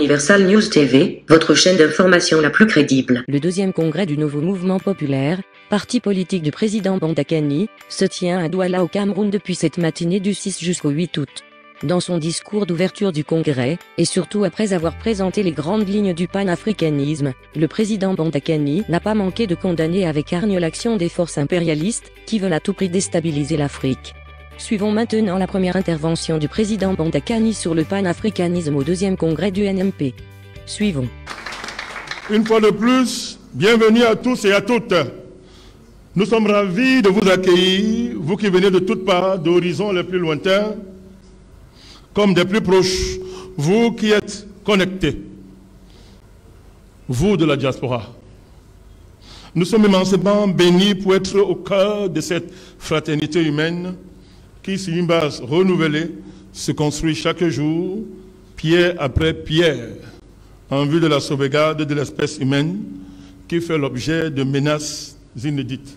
Universal News TV, votre chaîne d'information la plus crédible. Le deuxième congrès du nouveau mouvement populaire, parti politique du président Bondakani, se tient à Douala au Cameroun depuis cette matinée du 6 jusqu'au 8 août. Dans son discours d'ouverture du congrès, et surtout après avoir présenté les grandes lignes du panafricanisme, le président Bondakani n'a pas manqué de condamner avec hargne l'action des forces impérialistes, qui veulent à tout prix déstabiliser l'Afrique. Suivons maintenant la première intervention du président Bondakani sur le panafricanisme au deuxième congrès du NMP. Suivons. Une fois de plus, bienvenue à tous et à toutes. Nous sommes ravis de vous accueillir, vous qui venez de toutes parts, d'horizons les plus lointains, comme des plus proches, vous qui êtes connectés, vous de la diaspora. Nous sommes immensément bénis pour être au cœur de cette fraternité humaine qui, sur une base renouvelée, se construit chaque jour, pierre après pierre, en vue de la sauvegarde de l'espèce humaine qui fait l'objet de menaces inédites.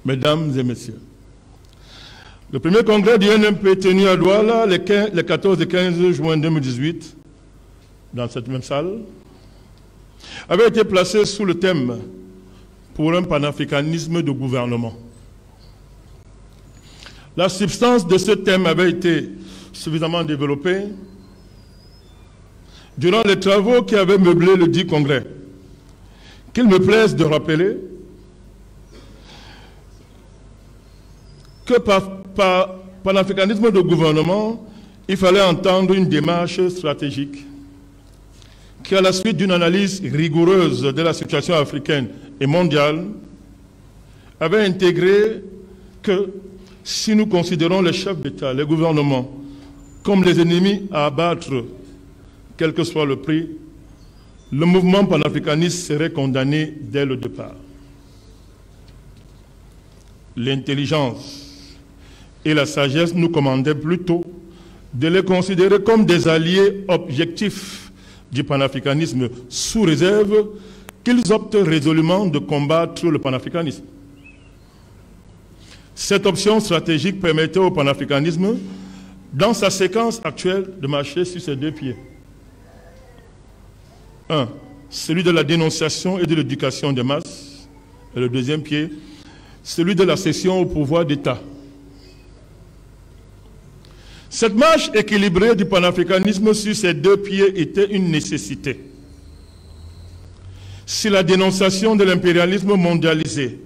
Mesdames et messieurs, le premier congrès du NMP tenu à Douala les 14 et 15 juin 2018, dans cette même salle, avait été placé sous le thème « Pour un panafricanisme de gouvernement ». La substance de ce thème avait été suffisamment développée durant les travaux qui avaient meublé le dit congrès. Qu'il me plaise de rappeler que par panafricanisme de gouvernement, il fallait entendre une démarche stratégique qui, à la suite d'une analyse rigoureuse de la situation africaine et mondiale, avait intégré que si nous considérons les chefs d'État, les gouvernements, comme les ennemis à abattre, quel que soit le prix, le mouvement panafricaniste serait condamné dès le départ. L'intelligence et la sagesse nous commandaient plutôt de les considérer comme des alliés objectifs du panafricanisme, sous réserve qu'ils optent résolument de combattre le panafricanisme. Cette option stratégique permettait au panafricanisme, dans sa séquence actuelle, de marcher sur ses deux pieds. Un, celui de la dénonciation et de l'éducation des masses, et le deuxième pied, celui de la cession au pouvoir d'État. Cette marche équilibrée du panafricanisme sur ces deux pieds était une nécessité. Si la dénonciation de l'impérialisme mondialisé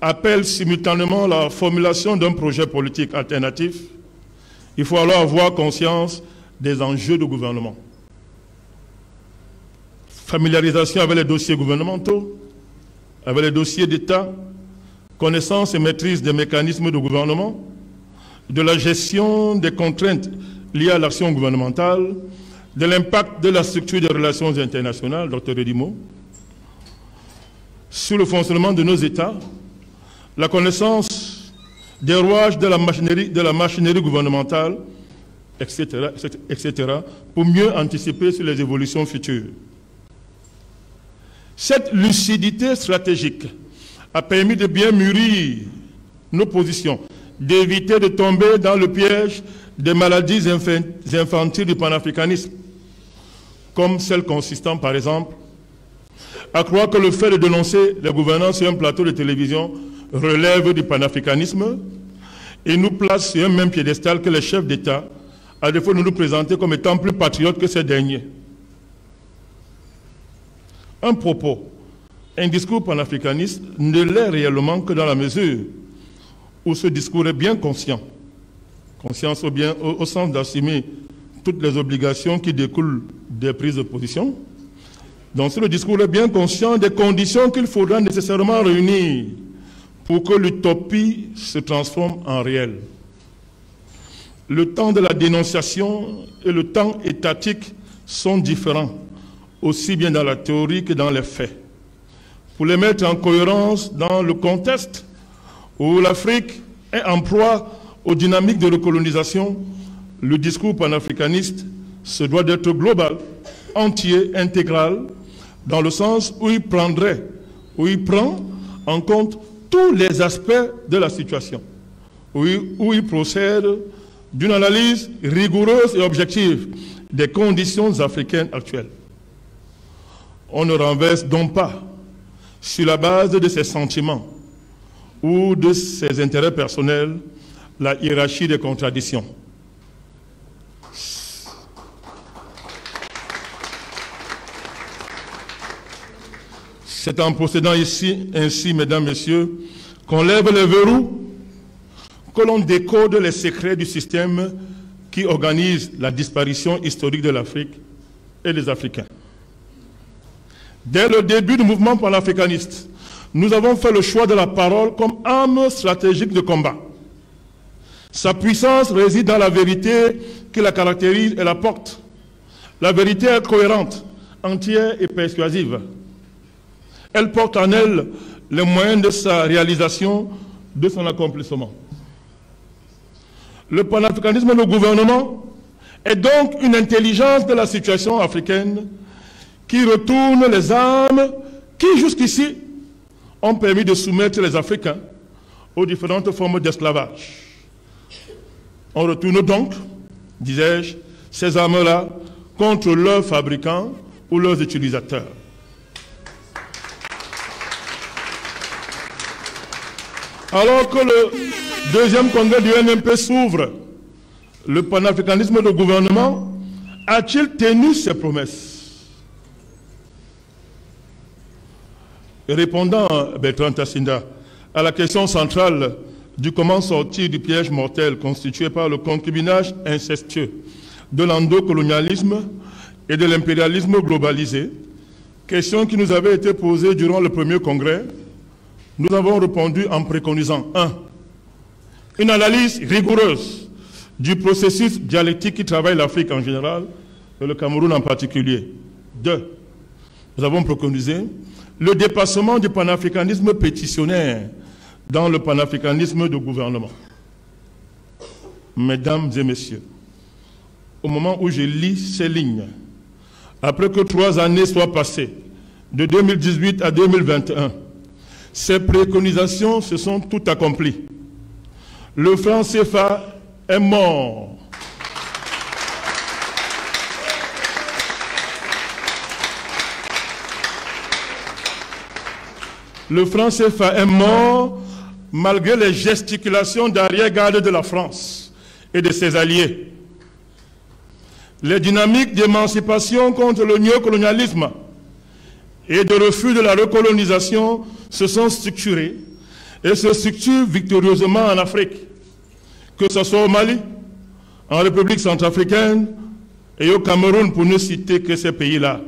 appelle simultanément la formulation d'un projet politique alternatif, il faut alors avoir conscience des enjeux de gouvernement. Familiarisation avec les dossiers gouvernementaux, avec les dossiers d'État, connaissance et maîtrise des mécanismes de gouvernement, de la gestion des contraintes liées à l'action gouvernementale, de l'impact de la structure des relations internationales, Dr Edimo, sur le fonctionnement de nos États, la connaissance des rouages de la machinerie gouvernementale, etc., pour mieux anticiper sur les évolutions futures. Cette lucidité stratégique a permis de bien mûrir nos positions, d'éviter de tomber dans le piège des maladies infantiles du panafricanisme, comme celle consistant, par exemple, à croire que le fait de dénoncer les gouvernants sur un plateau de télévision relève du panafricanisme et nous place sur un même piédestal que les chefs d'État, à défaut de nous présenter comme étant plus patriotes que ces derniers. Un propos, un discours panafricaniste ne l'est réellement que dans la mesure où ce discours est bien conscient, conscience au sens d'assumer toutes les obligations qui découlent des prises de position. Donc si le discours est bien conscient des conditions qu'il faudra nécessairement réunir pour que l'utopie se transforme en réel. Le temps de la dénonciation et le temps étatique sont différents, aussi bien dans la théorie que dans les faits. Pour les mettre en cohérence dans le contexte où l'Afrique est en proie aux dynamiques de recolonisation, le discours panafricaniste se doit d'être global, entier, intégral, dans le sens où il prend en compte tous les aspects de la situation, où il procède d'une analyse rigoureuse et objective des conditions africaines actuelles. On ne renverse donc pas, sur la base de ses sentiments ou de ses intérêts personnels, la hiérarchie des contradictions. C'est en procédant ainsi, mesdames, messieurs, qu'on lève les verrous, que l'on décode les secrets du système qui organise la disparition historique de l'Afrique et des Africains. Dès le début du mouvement panafricaniste, nous avons fait le choix de la parole comme arme stratégique de combat. Sa puissance réside dans la vérité qui la caractérise et la porte. La vérité est cohérente, entière et persuasive. Elle porte en elle les moyens de sa réalisation, de son accomplissement. Le panafricanisme de gouvernement est donc une intelligence de la situation africaine qui retourne les armes qui, jusqu'ici, ont permis de soumettre les Africains aux différentes formes d'esclavage. On retourne donc, disais-je, ces armes-là contre leurs fabricants ou leurs utilisateurs. Alors que le deuxième congrès du NMP s'ouvre, le panafricanisme de gouvernement a-t-il tenu ses promesses? Répondant, Bertrand Tassinda, à la question centrale du comment sortir du piège mortel constitué par le concubinage incestueux de l'endocolonialisme et de l'impérialisme globalisé, question qui nous avait été posée durant le premier congrès, nous avons répondu en préconisant 1. Une analyse rigoureuse du processus dialectique qui travaille l'Afrique en général et le Cameroun en particulier. 2. Nous avons préconisé le dépassement du panafricanisme pétitionnaire dans le panafricanisme de gouvernement. Mesdames et messieurs, au moment où je lis ces lignes, après que 3 années soient passées, de 2018 à 2021, ces préconisations se sont toutes accomplies. Le franc CFA est mort. Le franc CFA est mort malgré les gesticulations d'arrière-garde de la France et de ses alliés. Les dynamiques d'émancipation contre le néocolonialisme et de refus de la recolonisation se sont structurées et se structurent victorieusement en Afrique, que ce soit au Mali, en République centrafricaine et au Cameroun, pour ne citer que ces pays-là.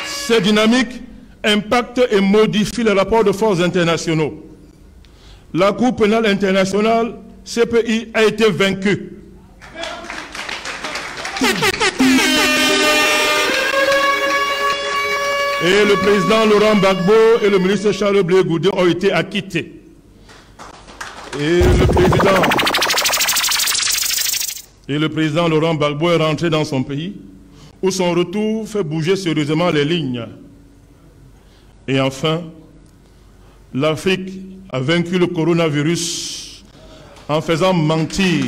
Ces dynamiques impactent et modifient les rapports de forces internationaux. La Cour pénale internationale, CPI, a été vaincue. Et le président Laurent Gbagbo et le ministre Charles Blé Goudin ont été acquittés. Et le président Laurent Gbagbo est rentré dans son pays, où son retour fait bouger sérieusement les lignes. Et enfin, l'Afrique a vaincu le coronavirus en faisant mentir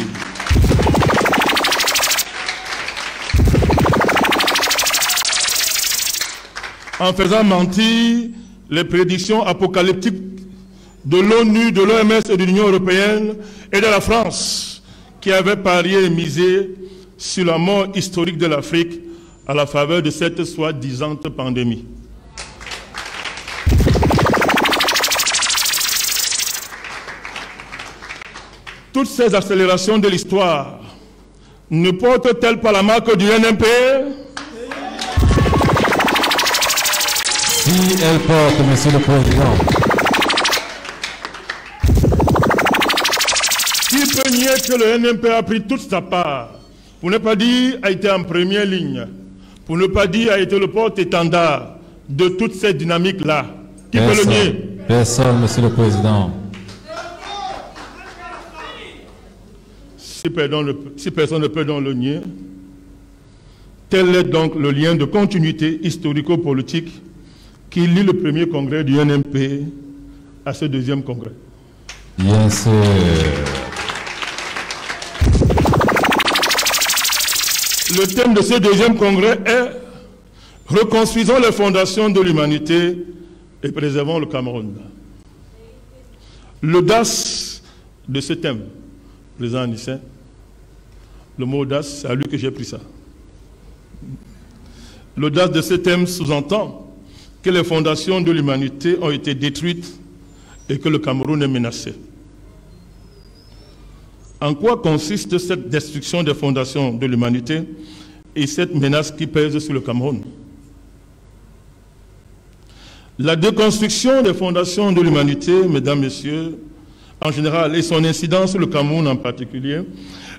les prédictions apocalyptiques de l'ONU, de l'OMS et de l'Union européenne et de la France, qui avaient parié et misé sur la mort historique de l'Afrique à la faveur de cette soi-disant pandémie. Toutes ces accélérations de l'histoire ne portent-elles pas la marque du NMP? Si elles portent, Monsieur le Président. Qui peut nier que le NMP a pris toute sa part, pour ne pas dire a été en première ligne, pour ne pas dire a été le porte-étendard de toute cette dynamique-là? Qui peut le nier? Personne, Monsieur le Président. Si personne ne peut donc le nier, tel est donc le lien de continuité historico-politique qui lie le premier congrès du NMP à ce deuxième congrès. Bien sûr. Le thème de ce deuxième congrès est « Reconstruisons les fondations de l'humanité et préservons le Cameroun ». L'audace de ce thème, président Anicet, le mot audace, c'est à lui que j'ai pris ça. L'audace de ce thème sous-entend que les fondations de l'humanité ont été détruites et que le Cameroun est menacé. En quoi consiste cette destruction des fondations de l'humanité et cette menace qui pèse sur le Cameroun? La déconstruction des fondations de l'humanité, mesdames, messieurs, en général, et son incidence sur le Cameroun en particulier,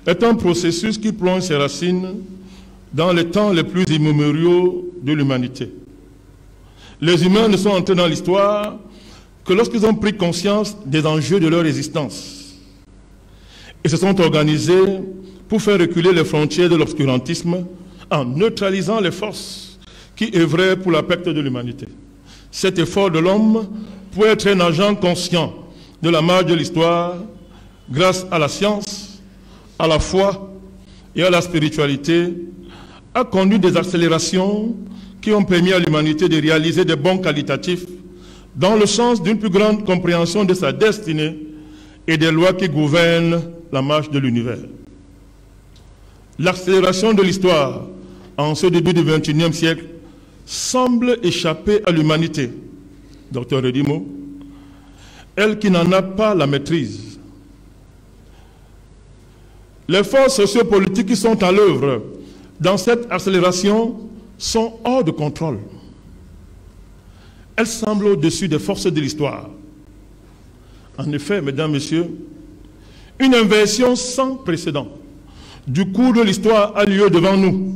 est un processus qui plonge ses racines dans les temps les plus immémoriaux de l'humanité. Les humains ne sont entrés dans l'histoire que lorsqu'ils ont pris conscience des enjeux de leur existence et se sont organisés pour faire reculer les frontières de l'obscurantisme en neutralisant les forces qui œuvraient pour la perte de l'humanité. Cet effort de l'homme pour être un agent conscient de la marche de l'histoire grâce à la science, à la foi et à la spiritualité a conduit des accélérations qui ont permis à l'humanité de réaliser des bons qualitatifs dans le sens d'une plus grande compréhension de sa destinée et des lois qui gouvernent la marche de l'univers. L'accélération de l'histoire en ce début du XXIe siècle semble échapper à l'humanité, Dr Redimo, elle qui n'en a pas la maîtrise. Les forces sociopolitiques qui sont à l'œuvre dans cette accélération sont hors de contrôle. Elles semblent au-dessus des forces de l'histoire. En effet, mesdames, messieurs, une inversion sans précédent du cours de l'histoire a lieu devant nous.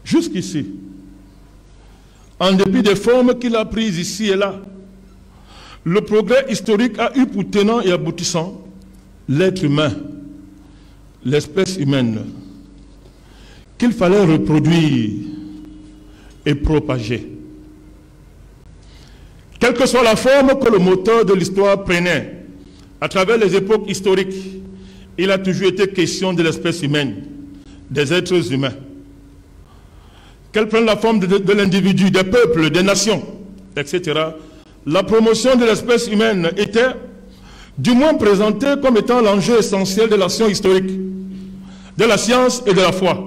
Jusqu'ici, en dépit des formes qu'il a prises ici et là, le progrès historique a eu pour tenant et aboutissant l'être humain, l'espèce humaine, qu'il fallait reproduire et propager. Quelle que soit la forme que le moteur de l'histoire prenait, à travers les époques historiques, il a toujours été question de l'espèce humaine, des êtres humains. Qu'elle prenne la forme de l'individu, des peuples, des nations, etc. La promotion de l'espèce humaine était du moins présentée comme étant l'enjeu essentiel de l'action historique, de la science et de la foi.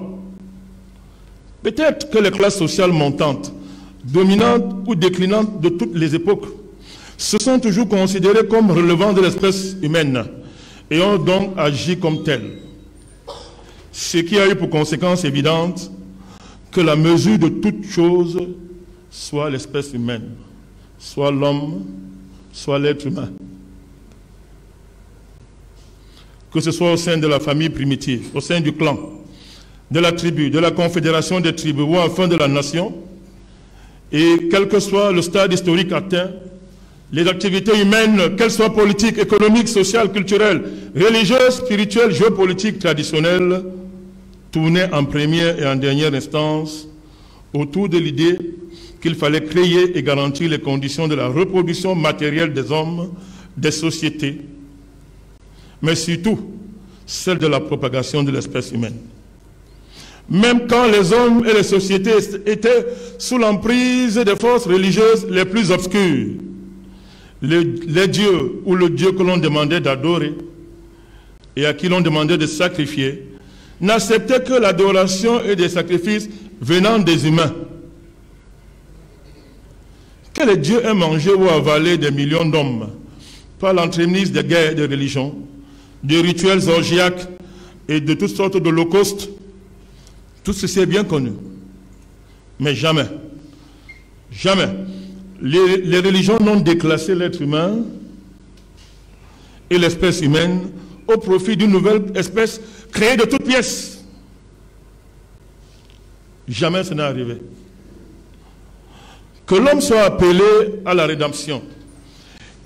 Peut-être que les classes sociales montantes, dominantes ou déclinantes de toutes les époques, se sont toujours considérées comme relevant de l'espèce humaine et ont donc agi comme telles. Ce qui a eu pour conséquence évidente que la mesure de toute chose soit l'espèce humaine, soit l'homme, soit l'être humain. Que ce soit au sein de la famille primitive, au sein du clan, de la tribu, de la confédération des tribus ou enfin de la nation, et quel que soit le stade historique atteint, les activités humaines, qu'elles soient politiques, économiques, sociales, culturelles, religieuses, spirituelles, géopolitiques, traditionnelles, tournaient en première et en dernière instance autour de l'idée qu'il fallait créer et garantir les conditions de la reproduction matérielle des hommes, des sociétés, mais surtout celle de la propagation de l'espèce humaine. Même quand les hommes et les sociétés étaient sous l'emprise des forces religieuses les plus obscures, les dieux ou le Dieu que l'on demandait d'adorer et à qui l'on demandait de sacrifier, n'acceptaient que l'adoration et des sacrifices venant des humains. Que les dieux aient mangé ou avalé des millions d'hommes par l'entremise des guerres et des religions, des rituels orgiaques et de toutes sortes d'holocaustes, tout ceci est bien connu. Mais jamais, jamais, les religions n'ont déclassé l'être humain et l'espèce humaine au profit d'une nouvelle espèce créée de toutes pièces. Jamais ce n'est arrivé. Que l'homme soit appelé à la rédemption,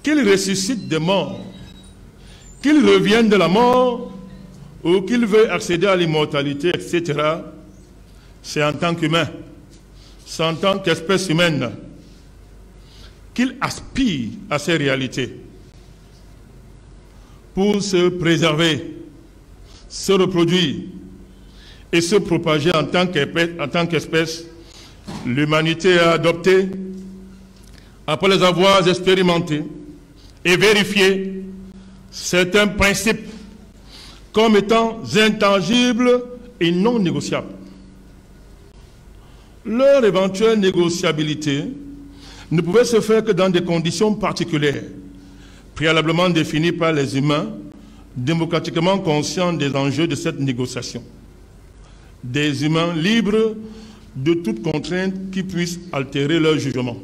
qu'il ressuscite des morts, qu'il revienne de la mort ou qu'il veuille accéder à l'immortalité, etc., c'est en tant qu'humain, c'est en tant qu'espèce humaine qu'il aspire à ces réalités pour se préserver, se reproduire et se propager en tant qu'espèce. L'humanité a adopté, après les avoir expérimentés et vérifiés, certains principes comme étant intangibles et non négociables. Leur éventuelle négociabilité ne pouvait se faire que dans des conditions particulières, préalablement définies par les humains, démocratiquement conscients des enjeux de cette négociation. Des humains libres de toute contrainte qui puisse altérer leur jugement.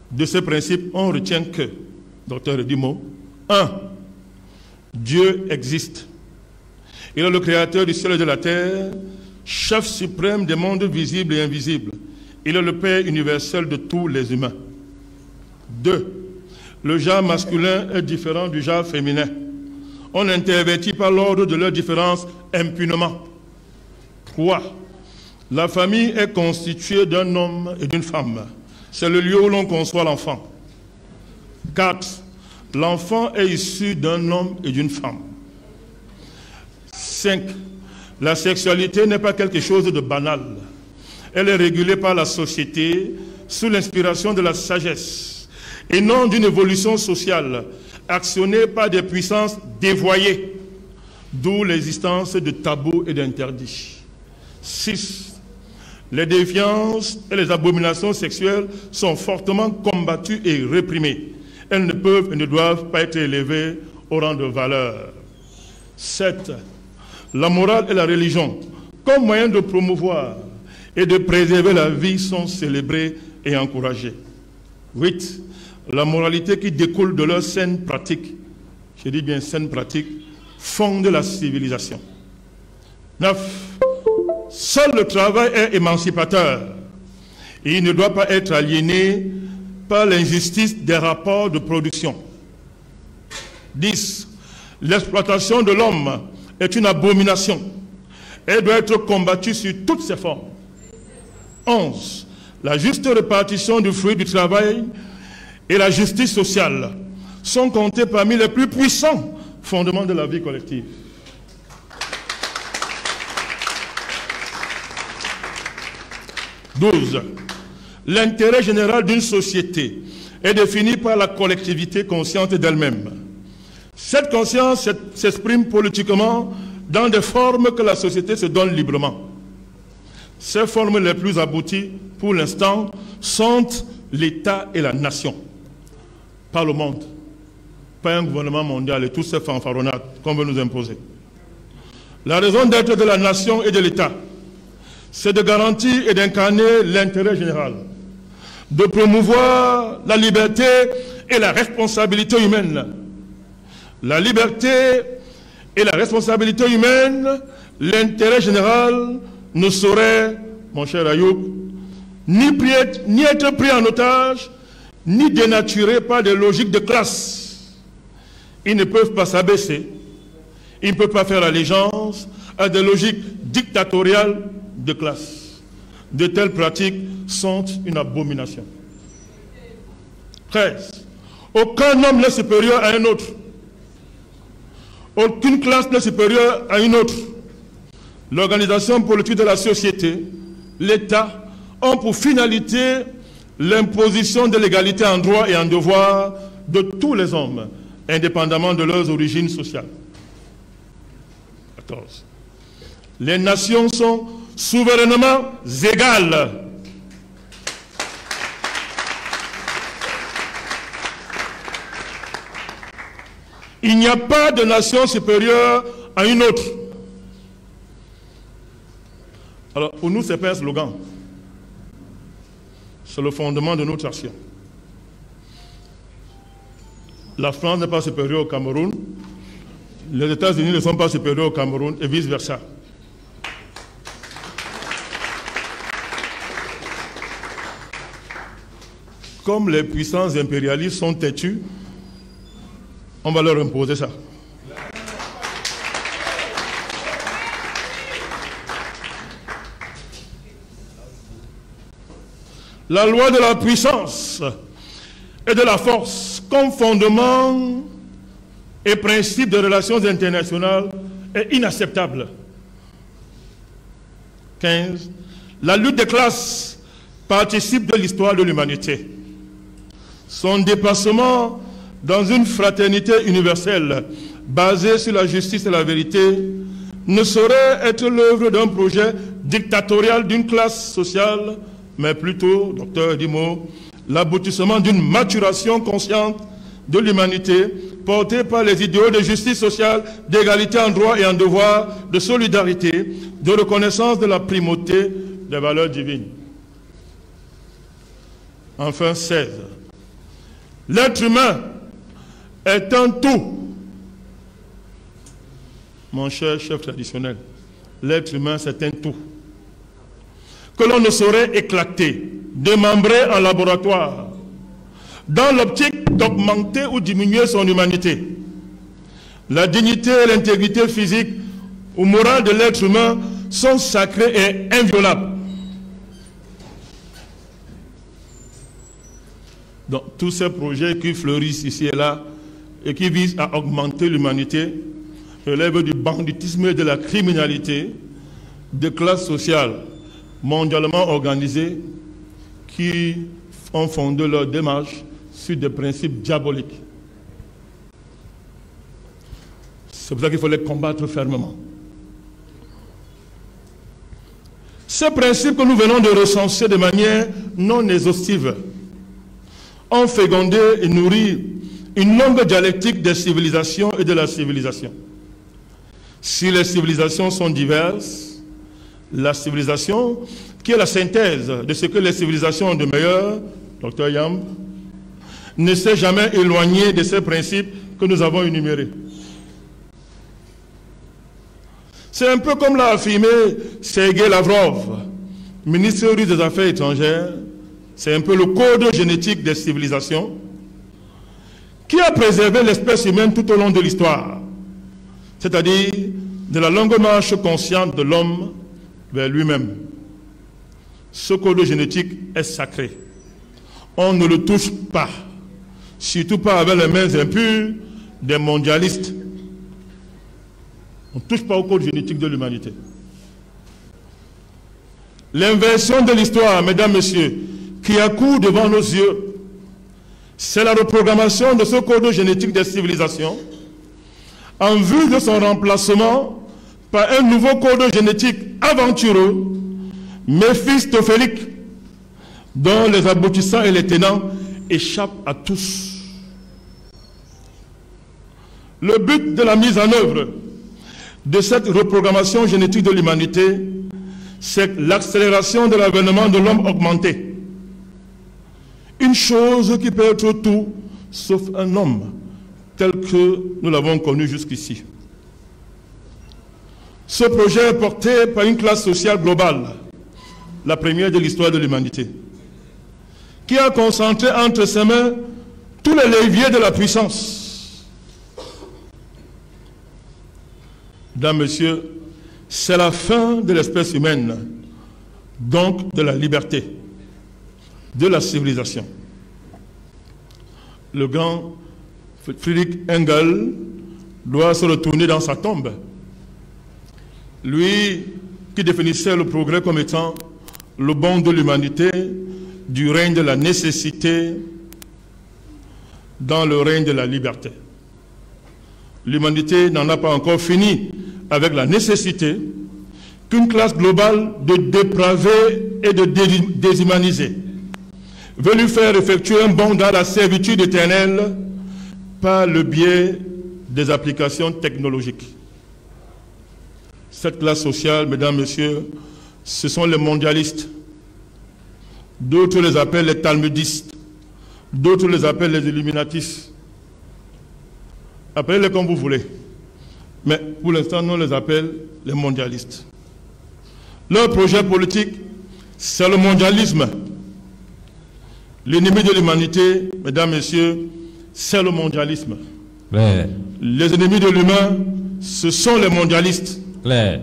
De ces principes, on retient que, docteur Edimo, 1. Dieu existe. Il est le créateur du ciel et de la terre, chef suprême des mondes visibles et invisibles. Il est le Père universel de tous les humains. 2. Le genre masculin est différent du genre féminin. On n'intervertit pas l'ordre de leurs différences impunément. 3. La famille est constituée d'un homme et d'une femme. C'est le lieu où l'on conçoit l'enfant. 4. L'enfant est issu d'un homme et d'une femme. 5. La sexualité n'est pas quelque chose de banal. Elle est régulée par la société sous l'inspiration de la sagesse et non d'une évolution sociale actionnée par des puissances dévoyées, d'où l'existence de tabous et d'interdits. 6. Les déviances et les abominations sexuelles sont fortement combattues et réprimées. Elles ne peuvent et ne doivent pas être élevées au rang de valeur. 7. La morale et la religion, comme moyen de promouvoir et de préserver la vie, sont célébrées et encouragées. 8. La moralité qui découle de leurs saines pratiques, je dis bien saines pratiques, fonde la civilisation. 9. Seul le travail est émancipateur et il ne doit pas être aliéné par l'injustice des rapports de production. 10. L'exploitation de l'homme est une abomination. Elle doit être combattue sur toutes ses formes. 11. La juste répartition du fruit du travail et la justice sociale sont comptés parmi les plus puissants fondements de la vie collective. 12. L'intérêt général d'une société est défini par la collectivité consciente d'elle-même. Cette conscience s'exprime politiquement dans des formes que la société se donne librement. Ces formes les plus abouties, pour l'instant, sont l'État et la nation. Pas le monde, pas un gouvernement mondial et toutes ces fanfaronnades qu'on veut nous imposer. La raison d'être de la nation et de l'État, c'est de garantir et d'incarner l'intérêt général, de promouvoir la liberté et la responsabilité humaine. La liberté et la responsabilité humaine, l'intérêt général ne saurait, mon cher Ayoub, ni être pris en otage, ni dénaturé par des logiques de classe. Ils ne peuvent pas s'abaisser, ils ne peuvent pas faire allégeance à des logiques dictatoriales de classe. De telles pratiques sont une abomination. 13. Aucun homme n'est supérieur à un autre. Aucune classe n'est supérieure à une autre. L'organisation politique de la société, l'État, ont pour finalité l'imposition de l'égalité en droit et en devoir de tous les hommes, indépendamment de leurs origines sociales. 14. Les nations sont souverainement égales. Il n'y a pas de nation supérieure à une autre. Alors, pour nous, ce n'est pas un slogan. C'est le fondement de notre action. La France n'est pas supérieure au Cameroun, les États-Unis ne sont pas supérieurs au Cameroun et vice-versa. Comme les puissances impérialistes sont têtus, on va leur imposer ça. la loi de la puissance et de la force comme fondement et principe des relations internationales est inacceptable. 15. La lutte des classes participe de l'histoire de l'humanité. Son dépassement dans une fraternité universelle basée sur la justice et la vérité ne saurait être l'œuvre d'un projet dictatorial d'une classe sociale, mais plutôt, docteur Dimo, l'aboutissement d'une maturation consciente de l'humanité portée par les idéaux de justice sociale, d'égalité en droit et en devoir, de solidarité, de reconnaissance de la primauté des valeurs divines. Enfin, 16. L'être humain est un tout. Mon cher chef traditionnel, l'être humain c'est un tout que l'on ne saurait éclater, démembrer en laboratoire, dans l'optique d'augmenter ou diminuer son humanité. La dignité et l'intégrité physique ou morale de l'être humain sont sacrées et inviolables. Donc, tous ces projets qui fleurissent ici et là et qui visent à augmenter l'humanité relèvent du banditisme et de la criminalité de classes sociales mondialement organisées qui ont fondé leur démarche sur des principes diaboliques. C'est pour ça qu'il faut les combattre fermement. Ces principes que nous venons de recenser de manière non exhaustive ont fécondé et nourri une longue dialectique des civilisations et de la civilisation. Si les civilisations sont diverses, la civilisation, qui est la synthèse de ce que les civilisations ont de meilleur, Dr Yam, ne s'est jamais éloignée de ces principes que nous avons énumérés. C'est un peu comme l'a affirmé Sergei Lavrov, ministre russe des Affaires étrangères. C'est un peu le code génétique des civilisations qui a préservé l'espèce humaine tout au long de l'histoire, c'est-à-dire de la longue marche consciente de l'homme vers lui-même. Ce code génétique est sacré. On ne le touche pas, surtout pas avec les mains impures des mondialistes. On ne touche pas au code génétique de l'humanité. L'inversion de l'histoire, mesdames, messieurs, qui accourt devant nos yeux, c'est la reprogrammation de ce code génétique des civilisations en vue de son remplacement par un nouveau code génétique aventureux, méphistophélique, dont les aboutissants et les tenants échappent à tous. Le but de la mise en œuvre de cette reprogrammation génétique de l'humanité, c'est l'accélération de l'avènement de l'homme augmenté. Une chose qui peut être tout, sauf un homme, tel que nous l'avons connu jusqu'ici. Ce projet est porté par une classe sociale globale, la première de l'histoire de l'humanité, qui a concentré entre ses mains tous les leviers de la puissance. Mesdames, Messieurs, c'est la fin de l'espèce humaine, donc de la liberté, de la civilisation. Le grand Friedrich Engels doit se retourner dans sa tombe. Lui qui définissait le progrès comme étant le bond de l'humanité du règne de la nécessité dans le règne de la liberté. L'humanité n'en a pas encore fini avec la nécessité qu'une classe globale de dépravés et de déshumanisés veut lui faire effectuer un bond dans la servitude éternelle par le biais des applications technologiques. Cette classe sociale, mesdames, messieurs, ce sont les mondialistes. D'autres les appellent les talmudistes. D'autres les appellent les illuminatistes. Appelez-les comme vous voulez. Mais pour l'instant, nous les appelle les mondialistes. Leur projet politique, c'est le mondialisme. L'ennemi de l'humanité, mesdames, messieurs, c'est le mondialisme. Claire. Les ennemis de l'humain, ce sont les mondialistes. Claire.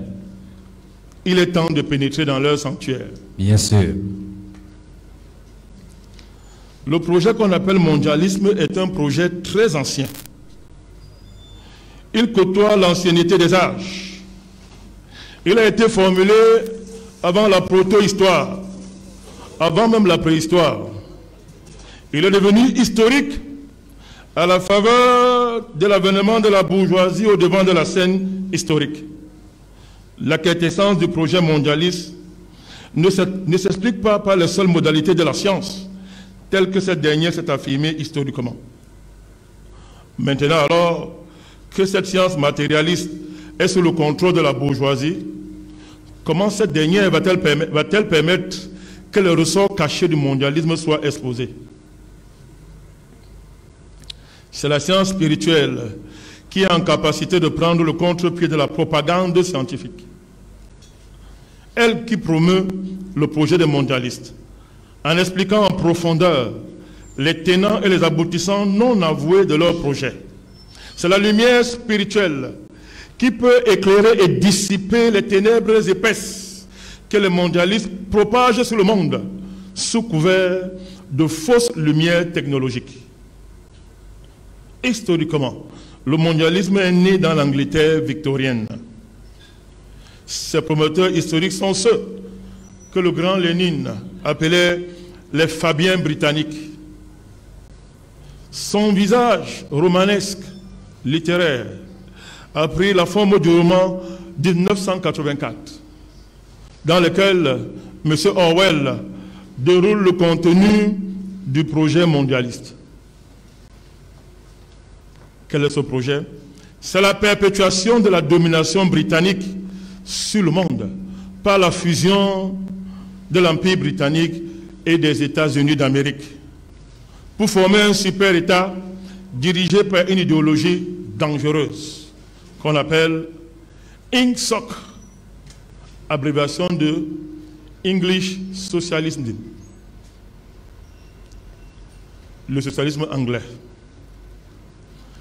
Il est temps de pénétrer dans leur sanctuaire. Bien sûr. Le projet qu'on appelle mondialisme est un projet très ancien. Il côtoie l'ancienneté des âges. Il a été formulé avant la proto-histoire, avant même la préhistoire. Il est devenu historique à la faveur de l'avènement de la bourgeoisie au devant de la scène historique. La quintessence du projet mondialiste ne s'explique pas par les seules modalités de la science, telles que cette dernière s'est affirmée historiquement. Maintenant alors que cette science matérialiste est sous le contrôle de la bourgeoisie, comment cette dernière va-t-elle permettre que les ressorts cachés du mondialisme soient exposés? C'est la science spirituelle qui est en capacité de prendre le contre-pied de la propagande scientifique. Elle qui promeut le projet des mondialistes, en expliquant en profondeur les tenants et les aboutissants non avoués de leur projet. C'est la lumière spirituelle qui peut éclairer et dissiper les ténèbres épaisses que les mondialistes propagent sur le monde sous couvert de fausses lumières technologiques. Historiquement, le mondialisme est né dans l'Angleterre victorienne. Ses promoteurs historiques sont ceux que le grand Lénine appelait les Fabiens britanniques. Son visage romanesque, littéraire, a pris la forme du roman 1984, dans lequel M. Orwell déroule le contenu du projet mondialiste. Quel est ce projet? C'est la perpétuation de la domination britannique sur le monde par la fusion de l'Empire britannique et des États-Unis d'Amérique pour former un super-État dirigé par une idéologie dangereuse qu'on appelle INSOC, abréviation de English Socialism, le socialisme anglais.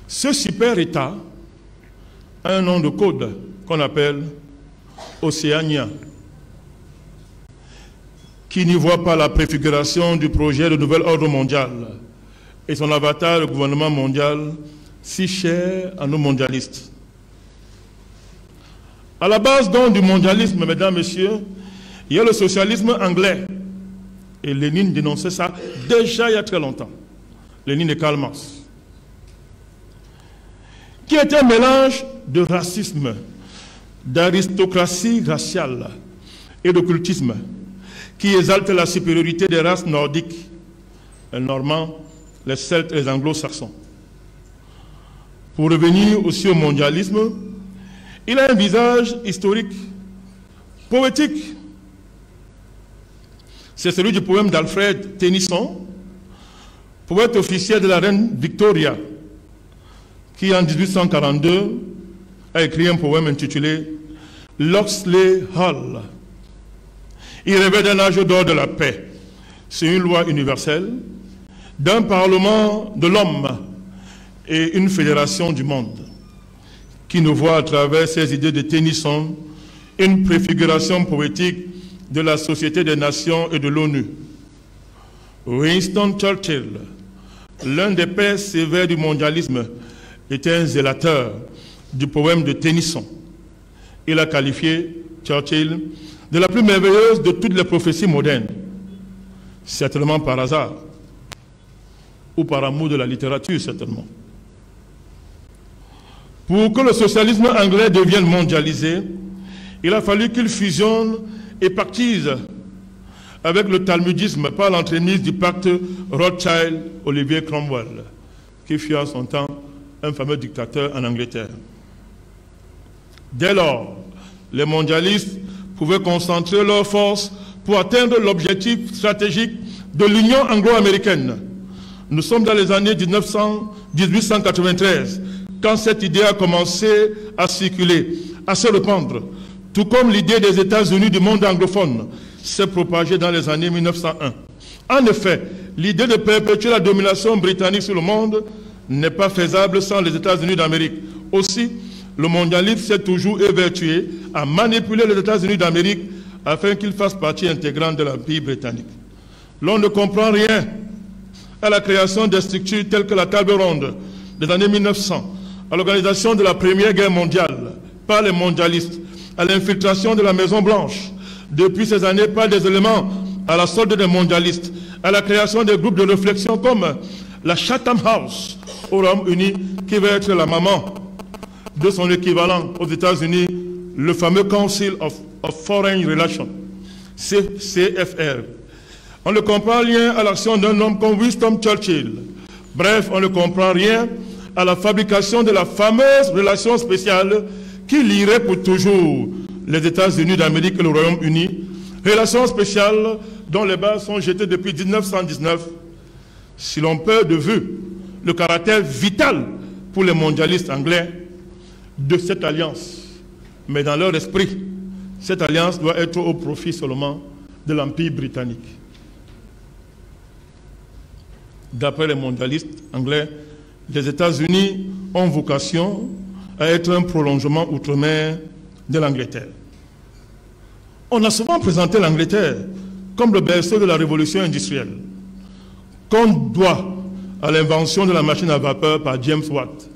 Ce super-État a un nom de code qu'on appelle Océania, qui n'y voit pas la préfiguration du projet de nouvel ordre mondial et son avatar, le gouvernement mondial, si cher à nos mondialistes. À la base donc du mondialisme, mesdames, messieurs, il y a le socialisme anglais. Et Lénine dénonçait ça déjà il y a très longtemps. Lénine et Karl Marx. Qui est un mélange de racisme, d'aristocratie raciale et d'occultisme, qui exalte la supériorité des races nordiques, les Normands, les Celtes et les Anglo-Saxons. Pour revenir aussi au mondialisme, il a un visage historique, poétique. C'est celui du poème d'Alfred Tennyson, poète officiel de la reine Victoria, qui en 1842 a écrit un poème intitulé « Locksley Hall ». Il rêvait d'un âge d'or de la paix, c'est une loi universelle, d'un parlement de l'homme et une fédération du monde, qui nous voit à travers ces idées de Tennyson une préfiguration poétique de la Société des Nations et de l'ONU. Winston Churchill, l'un des pères sévères du mondialisme, était un zélateur du poème de Tennyson. Il a qualifié Churchill de la plus merveilleuse de toutes les prophéties modernes, certainement par hasard, ou par amour de la littérature, certainement. Pour que le socialisme anglais devienne mondialisé, il a fallu qu'il fusionne et pactise avec le talmudisme par l'entremise du pacte Rothschild-Oliver Cromwell, qui fut en son temps un fameux dictateur en Angleterre. Dès lors, les mondialistes pouvaient concentrer leurs forces pour atteindre l'objectif stratégique de l'Union anglo-américaine. Nous sommes dans les années 1893, quand cette idée a commencé à circuler, à se répandre, tout comme l'idée des États-Unis du monde anglophone s'est propagée dans les années 1901. En effet, l'idée de perpétuer la domination britannique sur le monde n'est pas faisable sans les États-Unis d'Amérique. Aussi, le mondialisme s'est toujours évertué à manipuler les États-Unis d'Amérique afin qu'ils fassent partie intégrante de l'Empire britannique. L'on ne comprend rien à la création des structures telles que la table ronde des années 1900, à l'organisation de la Première Guerre mondiale par les mondialistes, à l'infiltration de la Maison Blanche, depuis ces années par des éléments à la solde des mondialistes, à la création des groupes de réflexion comme la Chatham House au Royaume-Uni, qui va être la maman de son équivalent aux États-Unis, le fameux Council of Foreign Relations, CFR. On ne comprend rien à l'action d'un homme comme Winston Churchill. Bref, on ne comprend rien à la fabrication de la fameuse relation spéciale qui lierait pour toujours les États-Unis d'Amérique et le Royaume-Uni, relation spéciale dont les bases sont jetées depuis 1919, si l'on perd de vue le caractère vital pour les mondialistes anglais de cette alliance. Mais dans leur esprit, cette alliance doit être au profit seulement de l'Empire britannique. D'après les mondialistes anglais, les États-Unis ont vocation à être un prolongement outre-mer de l'Angleterre. On a souvent présenté l'Angleterre comme le berceau de la révolution industrielle, qu'on doit à l'invention de la machine à vapeur par James Watt.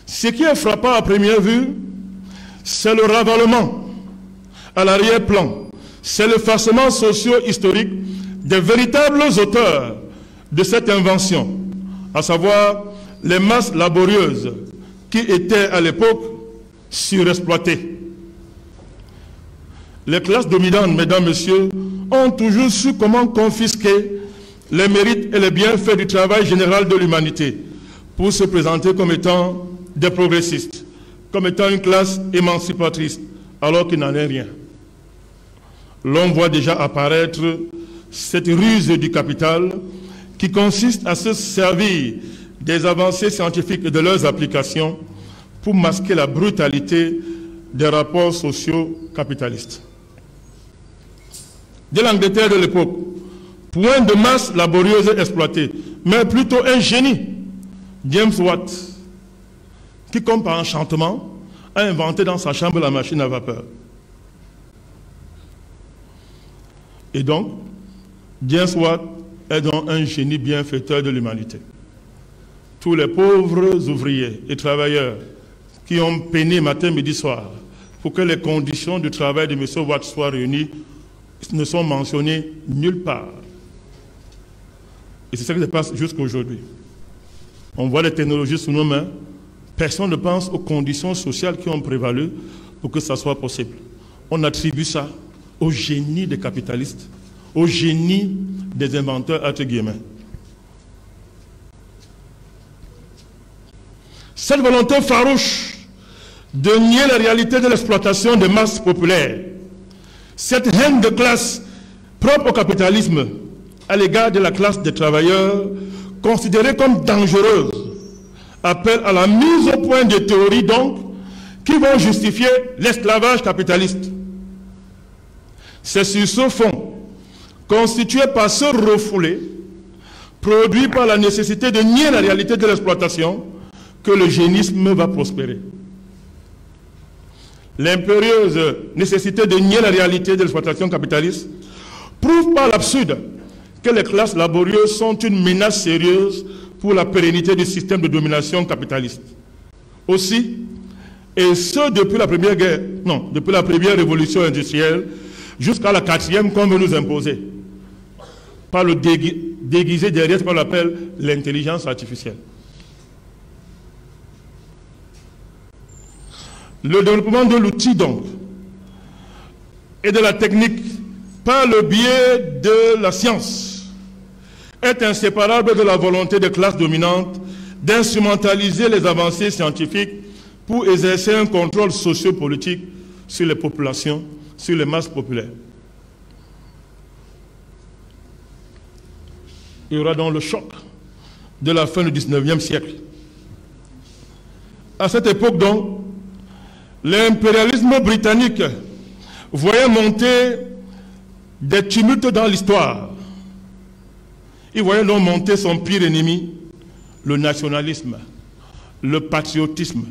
Ce qui est frappant à première vue, c'est le ravalement à l'arrière-plan, c'est l'effacement socio-historique des véritables auteurs de cette invention, à savoir les masses laborieuses qui étaient à l'époque surexploitées. Les classes dominantes, mesdames, messieurs, ont toujours su comment confisquer les mérites et les bienfaits du travail général de l'humanité pour se présenter comme étant des progressistes, comme étant une classe émancipatrice, alors qu'il n'en est rien. L'on voit déjà apparaître cette ruse du capital qui consiste à se servir des avancées scientifiques et de leurs applications pour masquer la brutalité des rapports sociaux capitalistes. De l'Angleterre de l'époque, point de masse laborieuse exploitée, mais plutôt un génie, James Watt, qui, comme par enchantement, a inventé dans sa chambre la machine à vapeur. Et donc, James Watt est donc un génie bienfaiteur de l'humanité. Tous les pauvres ouvriers et travailleurs qui ont peiné matin, midi, soir pour que les conditions du travail de M. Watt soient réunies ne sont mentionnées nulle part. Et c'est ça qui se passe jusqu'à aujourd'hui. On voit les technologies sous nos mains. Personne ne pense aux conditions sociales qui ont prévalu pour que ça soit possible. On attribue ça au génie des capitalistes, au génie des inventeurs, entre guillemets. Cette volonté farouche de nier la réalité de l'exploitation des masses populaires, cette haine de classe propre au capitalisme à l'égard de la classe des travailleurs, considérée comme dangereuse, appelle à la mise au point de théories donc qui vont justifier l'esclavage capitaliste. C'est sur ce fond, constitué par ce refoulé, produit par la nécessité de nier la réalité de l'exploitation, que le génisme va prospérer. L'impérieuse nécessité de nier la réalité de l'exploitation capitaliste prouve par l'absurde que les classes laborieuses sont une menace sérieuse pour la pérennité du système de domination capitaliste. Aussi, et ce depuis la première révolution industrielle jusqu'à la 4e qu'on veut nous imposer, par le déguisé derrière ce qu'on appelle l'intelligence artificielle. Le développement de l'outil, donc, et de la technique par le biais de la science est inséparable de la volonté des classes dominantes d'instrumentaliser les avancées scientifiques pour exercer un contrôle sociopolitique sur les populations, sur les masses populaires. Il y aura donc le choc de la fin du 19e siècle. À cette époque, donc, l'impérialisme britannique voyait monter des tumultes dans l'histoire. Il voyait donc monter son pire ennemi, le nationalisme, le patriotisme,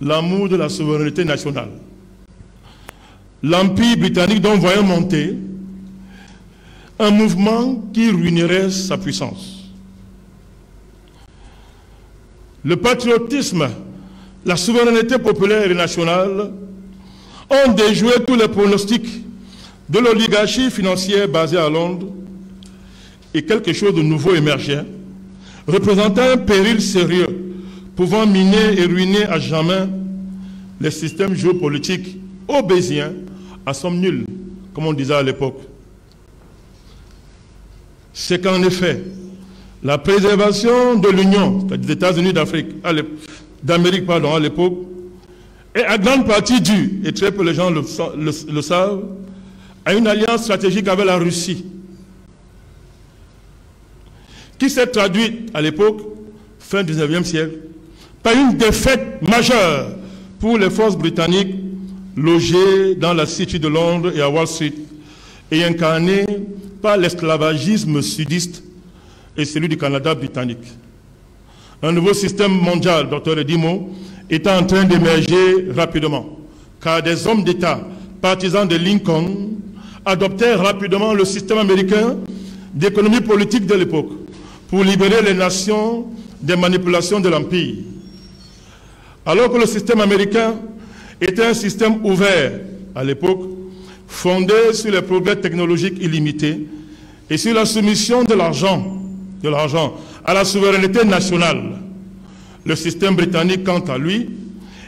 l'amour de la souveraineté nationale. L'Empire britannique donc voyait monter un mouvement qui ruinerait sa puissance. Le patriotisme, la souveraineté populaire et nationale ont déjoué tous les pronostics de l'oligarchie financière basée à Londres et quelque chose de nouveau émergeait, représentant un péril sérieux pouvant miner et ruiner à jamais les systèmes géopolitiques obésiens à somme nulle, comme on disait à l'époque. C'est qu'en effet, la préservation de l'Union, des États-Unis d'Amérique à l'époque, est à grande partie due, et très peu de gens le savent, à une alliance stratégique avec la Russie, qui s'est traduite à l'époque, fin du 19e siècle, par une défaite majeure pour les forces britanniques logées dans la City de Londres et à Wall Street, et incarnées par l'esclavagisme sudiste et celui du Canada britannique. Un nouveau système mondial, Dr Edimo, est en train d'émerger rapidement, car des hommes d'État partisans de Lincoln adoptèrent rapidement le système américain d'économie politique de l'époque pour libérer les nations des manipulations de l'Empire. Alors que le système américain était un système ouvert à l'époque, fondé sur les progrès technologiques illimités et sur la soumission de l'argent à la souveraineté nationale. Le système britannique, quant à lui,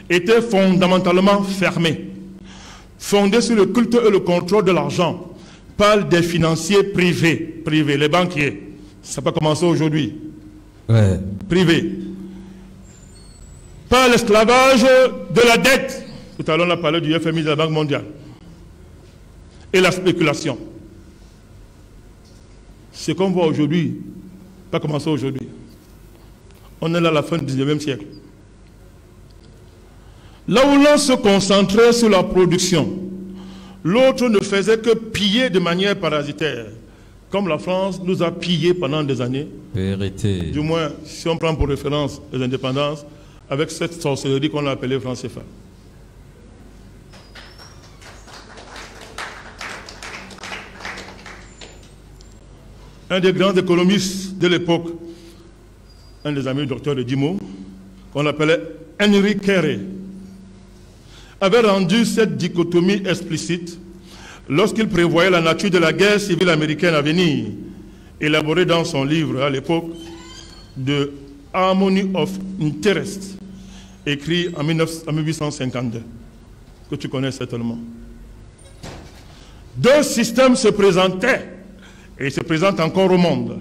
était fondamentalement fermé, fondé sur le culte et le contrôle de l'argent par des financiers privés, les banquiers. Ça n'a pas commencé aujourd'hui. Ouais. Privés. Par l'esclavage de la dette. Tout à l'heure, on a parlé du FMI de la Banque mondiale. Et la spéculation. Ce qu'on voit aujourd'hui, pas commencé aujourd'hui. On est là à la fin du 19e siècle. Là où l'un se concentrait sur la production, l'autre ne faisait que piller de manière parasitaire, comme la France nous a pillés pendant des années. Vérité. Du moins, si on prend pour référence les indépendances, avec cette sorcellerie qu'on a appelée franc CFA. Un des grands économistes de l'époque, un des amis du docteur Edimo, qu'on appelait Henry Carey, avait rendu cette dichotomie explicite lorsqu'il prévoyait la nature de la guerre civile américaine à venir, élaborée dans son livre à l'époque de Harmony of Interest, écrit en 1852, que tu connais certainement. Deux systèmes se présentaient et se présentent encore au monde.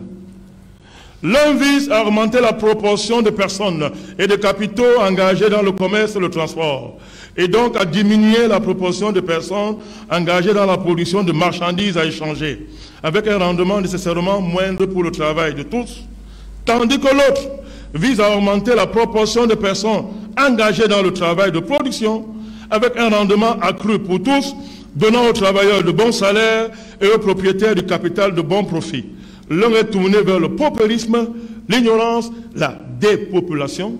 L'un vise à augmenter la proportion de personnes et de capitaux engagés dans le commerce et le transport, et donc à diminuer la proportion de personnes engagées dans la production de marchandises à échanger, avec un rendement nécessairement moindre pour le travail de tous, tandis que l'autre vise à augmenter la proportion de personnes engagées dans le travail de production, avec un rendement accru pour tous, donnant aux travailleurs de bons salaires et aux propriétaires du capital de bons profits. L'un est tourné vers le paupérisme, l'ignorance, la dépopulation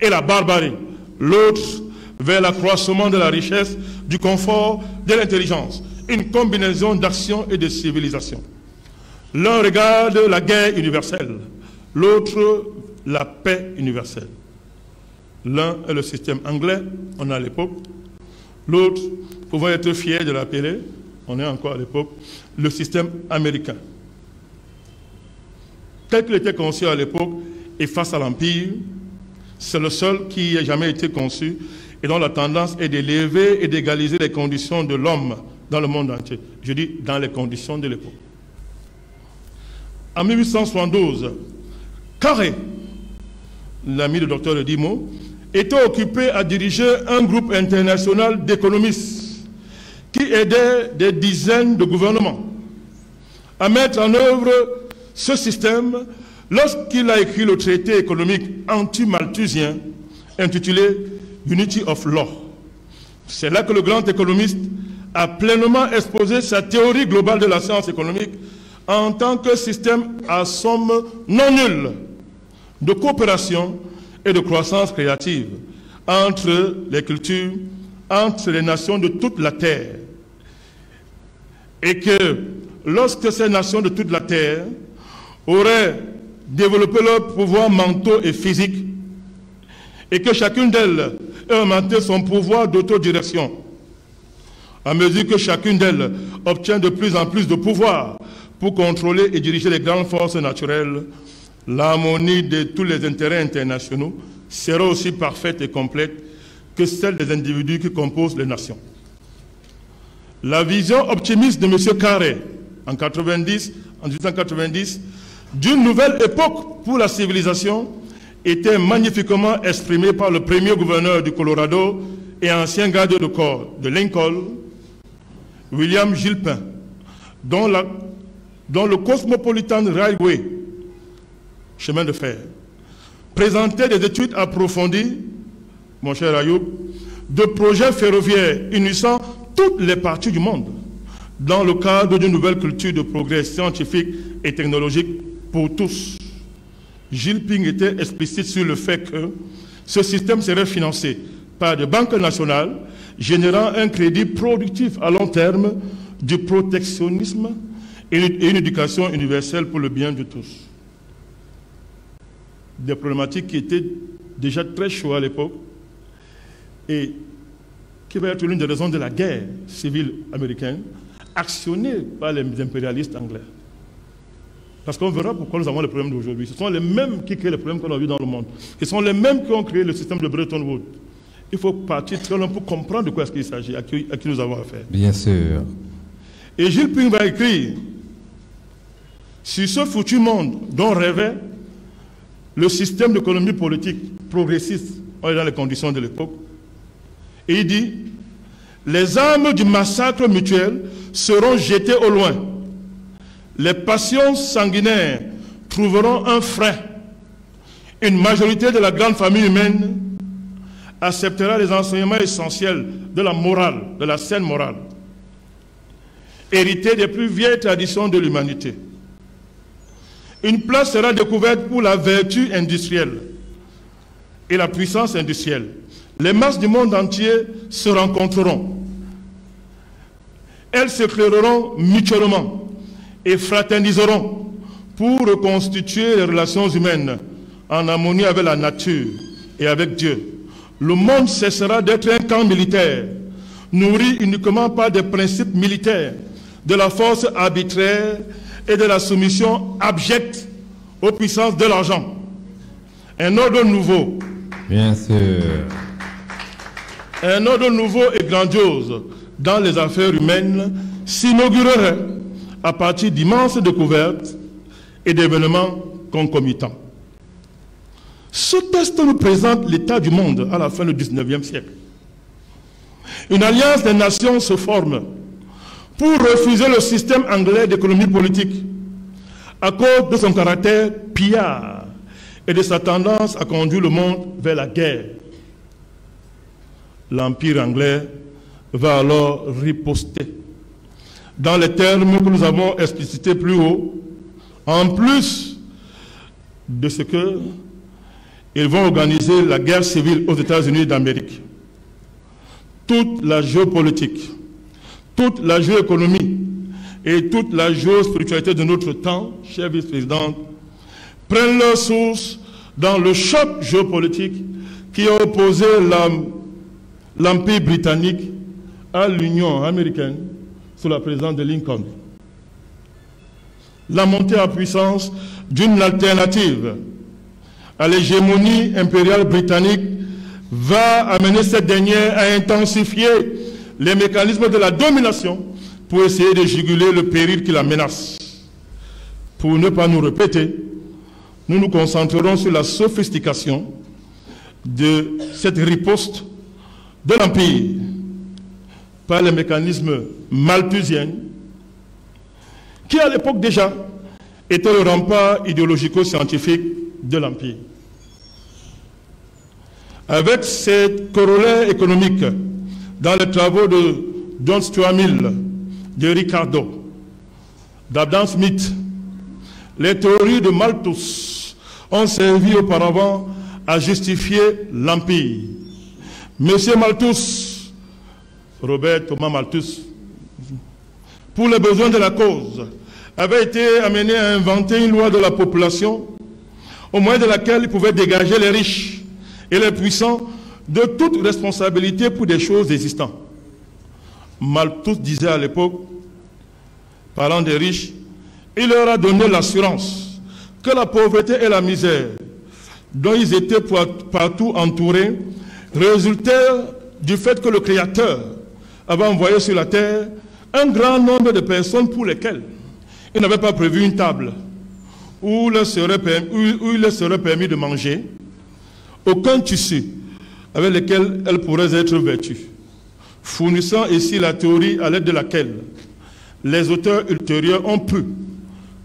et la barbarie. L'autre vers l'accroissement de la richesse, du confort, de l'intelligence. Une combinaison d'action et de civilisation. L'un regarde la guerre universelle, l'autre la paix universelle. L'un est le système anglais, on est à l'époque. L'autre, pouvant être fier de l'appeler, on est encore à l'époque, le système américain. Tel qu'il était conçu à l'époque et face à l'Empire, c'est le seul qui ait jamais été conçu et dont la tendance est d'élever et d'égaliser les conditions de l'homme dans le monde entier. Je dis dans les conditions de l'époque. En 1872, Carey, l'ami du docteur Edimo, était occupé à diriger un groupe international d'économistes qui aidait des dizaines de gouvernements à mettre en œuvre ce système lorsqu'il a écrit le traité économique anti-malthusien intitulé Unity of Law. C'est là que le grand économiste a pleinement exposé sa théorie globale de la science économique en tant que système à somme non nulle de coopération et de croissance créative entre les cultures, entre les nations de toute la terre. Et que lorsque ces nations de toute la terre auraient développé leurs pouvoirs mentaux et physiques et que chacune d'elles ait augmenté son pouvoir d'autodirection. À mesure que chacune d'elles obtient de plus en plus de pouvoir pour contrôler et diriger les grandes forces naturelles, l'harmonie de tous les intérêts internationaux sera aussi parfaite et complète que celle des individus qui composent les nations. La vision optimiste de M. Carré en 1890 d'une nouvelle époque pour la civilisation était magnifiquement exprimée par le premier gouverneur du Colorado et ancien garde de corps de Lincoln, William Gilpin, dont le Cosmopolitan Railway, chemin de fer, présentait des études approfondies, mon cher Ayoub, de projets ferroviaires unissant toutes les parties du monde dans le cadre d'une nouvelle culture de progrès scientifique et technologique pour tous. Gilles Ping était explicite sur le fait que ce système serait financé par des banques nationales, générant un crédit productif à long terme, du protectionnisme et une éducation universelle pour le bien de tous. Des problématiques qui étaient déjà très chaudes à l'époque et qui va être l'une des raisons de la guerre civile américaine actionnée par les impérialistes anglais. Parce qu'on verra pourquoi nous avons les problèmes d'aujourd'hui. Ce sont les mêmes qui créent les problèmes qu'on a vus dans le monde. Ce sont les mêmes qui ont créé le système de Bretton Woods. Il faut partir très loin pour comprendre de quoi est-ce qu'il s'agit, à qui nous avons affaire. Bien sûr. Et Gilles Ping va écrire sur ce foutu monde dont rêvait le système d'économie politique progressiste, on est dans les conditions de l'époque. Et il dit, les armes du massacre mutuel seront jetées au loin. Les passions sanguinaires trouveront un frein. Une majorité de la grande famille humaine acceptera les enseignements essentiels de la morale, de la saine morale, héritée des plus vieilles traditions de l'humanité. Une place sera découverte pour la vertu industrielle et la puissance industrielle. Les masses du monde entier se rencontreront. Elles s'éclaireront mutuellement et fraterniseront pour reconstituer les relations humaines en harmonie avec la nature et avec Dieu. Le monde cessera d'être un camp militaire, nourri uniquement par des principes militaires, de la force arbitraire et de la soumission abjecte aux puissances de l'argent. Un ordre nouveau. Bien sûr. Un ordre nouveau et grandiose dans les affaires humaines s'inaugurerait à partir d'immenses découvertes et d'événements concomitants. Ce texte nous présente l'état du monde à la fin du XIXe siècle. Une alliance des nations se forme pour refuser le système anglais d'économie politique à cause de son caractère pillard et de sa tendance à conduire le monde vers la guerre. L'Empire anglais va alors riposter dans les termes que nous avons explicités plus haut, en plus de ce que ils vont organiser la guerre civile aux États-Unis d'Amérique. Toute la géopolitique, toute la géoéconomie et toute la géospiritualité de notre temps, chère vice-présidente, prennent leur source dans le choc géopolitique qui a opposé l'Empire britannique à l'Union américaine sous la présidence de Lincoln. La montée en puissance d'une alternative à l'hégémonie impériale britannique va amener cette dernière à intensifier les mécanismes de la domination pour essayer de juguler le péril qui la menace. Pour ne pas nous répéter, nous nous concentrerons sur la sophistication de cette riposte de l'Empire par les mécanismes malthusiens qui, à l'époque déjà, étaient le rempart idéologico-scientifique de l'Empire. Avec cette corollaire économique dans les travaux de John Stuart Mill, de Ricardo, d'Adam Smith, les théories de Malthus ont servi auparavant à justifier l'Empire. Monsieur Malthus, Robert Thomas Malthus, pour les besoins de la cause, avait été amené à inventer une loi de la population au moyen de laquelle il pouvait dégager les riches et les puissants de toute responsabilité pour des choses existantes. Malthus disait à l'époque, parlant des riches, il leur a donné l'assurance que la pauvreté et la misère dont ils étaient partout entourés résultèrent du fait que le Créateur avait envoyé sur la terre un grand nombre de personnes pour lesquelles il n'avait pas prévu une table où il leur serait permis de manger, aucun tissu avec lequel elles pourraient être vêtues, fournissant ici la théorie à l'aide de laquelle les auteurs ultérieurs ont pu,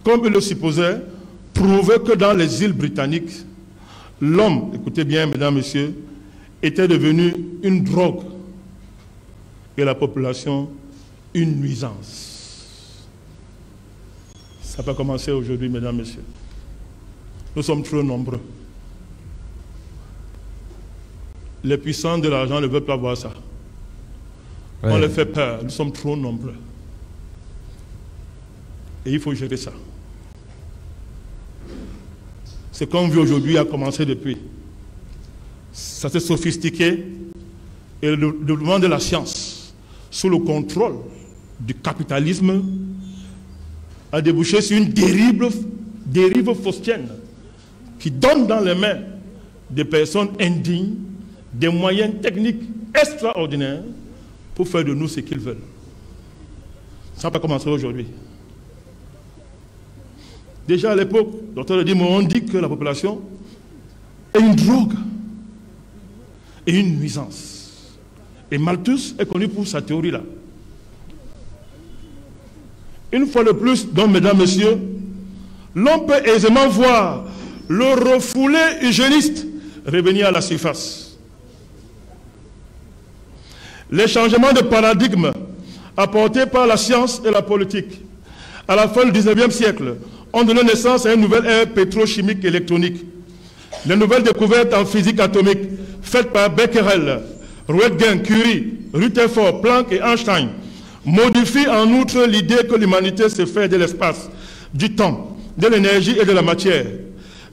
comme ils le supposaient, prouver que dans les îles britanniques, l'homme, écoutez bien mesdames, messieurs, était devenu une drogue et la population une nuisance. Ça n'a pas commencé aujourd'hui, mesdames, messieurs. Nous sommes trop nombreux. Les puissants de l'argent ne veulent pas voir ça. Ouais. On les fait peur. Nous sommes trop nombreux. Et il faut gérer ça. Ce qu'on vit aujourd'hui a commencé depuis. Ça s'est sophistiqué et le développement de la science sous le contrôle du capitalisme a débouché sur une dérive faustienne qui donne dans les mains des personnes indignes des moyens techniques extraordinaires pour faire de nous ce qu'ils veulent. Ça n'a pas commencé aujourd'hui. Déjà à l'époque, le docteur on dit que la population est une drogue et une nuisance. Et Malthus est connu pour sa théorie-là. Une fois de plus, donc, mesdames, messieurs, l'on peut aisément voir le refoulé hygiéniste revenir à la surface. Les changements de paradigme apportés par la science et la politique à la fin du XIXe siècle ont donné naissance à une nouvelle ère pétrochimique électronique. Les nouvelles découvertes en physique atomique faites par Becquerel, Roentgen, Curie, Rutherford, Planck et Einstein modifient en outre l'idée que l'humanité se fait de l'espace, du temps, de l'énergie et de la matière.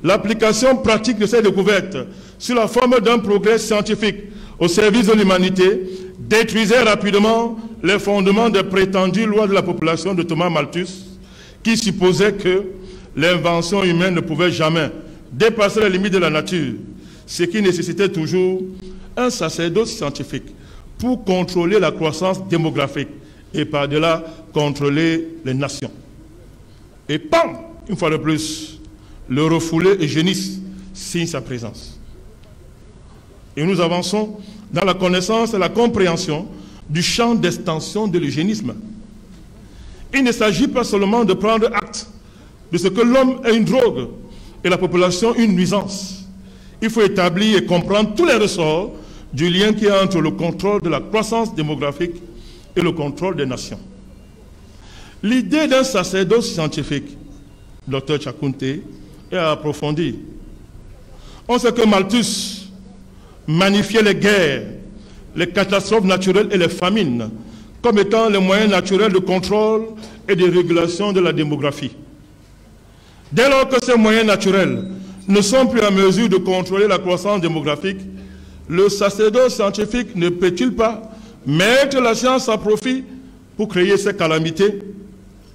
L'application pratique de ces découvertes sous la forme d'un progrès scientifique au service de l'humanité détruisait rapidement les fondements des prétendues lois de la population de Thomas Malthus, qui supposait que l'invention humaine ne pouvait jamais dépasser les limites de la nature, ce qui nécessitait toujours un sacerdoce scientifique pour contrôler la croissance démographique et par-delà contrôler les nations. Et pam, une fois de plus, le refoulé hygiéniste signe sa présence. Et nous avançons dans la connaissance et la compréhension du champ d'extension de l'eugénisme. Il ne s'agit pas seulement de prendre acte de ce que l'homme est une drogue et la population une nuisance. Il faut établir et comprendre tous les ressorts du lien qu'il y a entre le contrôle de la croissance démographique et le contrôle des nations. L'idée d'un sacerdoce scientifique, Dr Chakunte, est à approfondir. On sait que Malthus magnifiait les guerres, les catastrophes naturelles et les famines comme étant les moyens naturels de contrôle et de régulation de la démographie. Dès lors que ces moyens naturels ne sont plus en mesure de contrôler la croissance démographique, le sacerdoce scientifique ne peut-il pas mettre la science à profit pour créer ces calamités,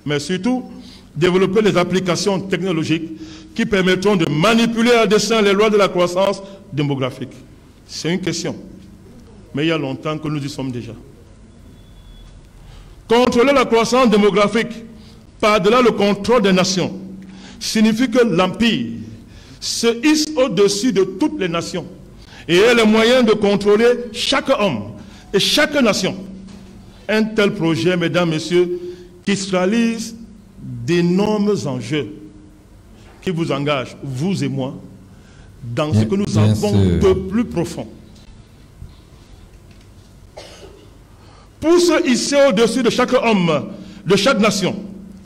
mais surtout développer les applications technologiques qui permettront de manipuler à dessein les lois de la croissance démographique? C'est une question, mais il y a longtemps que nous y sommes déjà. Contrôler la croissance démographique par-delà le contrôle des nations signifie que l'Empire se hisse au-dessus de toutes les nations et a les moyens de contrôler chaque homme et chaque nation. Un tel projet, mesdames, messieurs, cristallise d'énormes enjeux qui vous engagent, vous et moi, dans ce que nous avons de plus profond. Pour se hisser au-dessus de chaque homme, de chaque nation,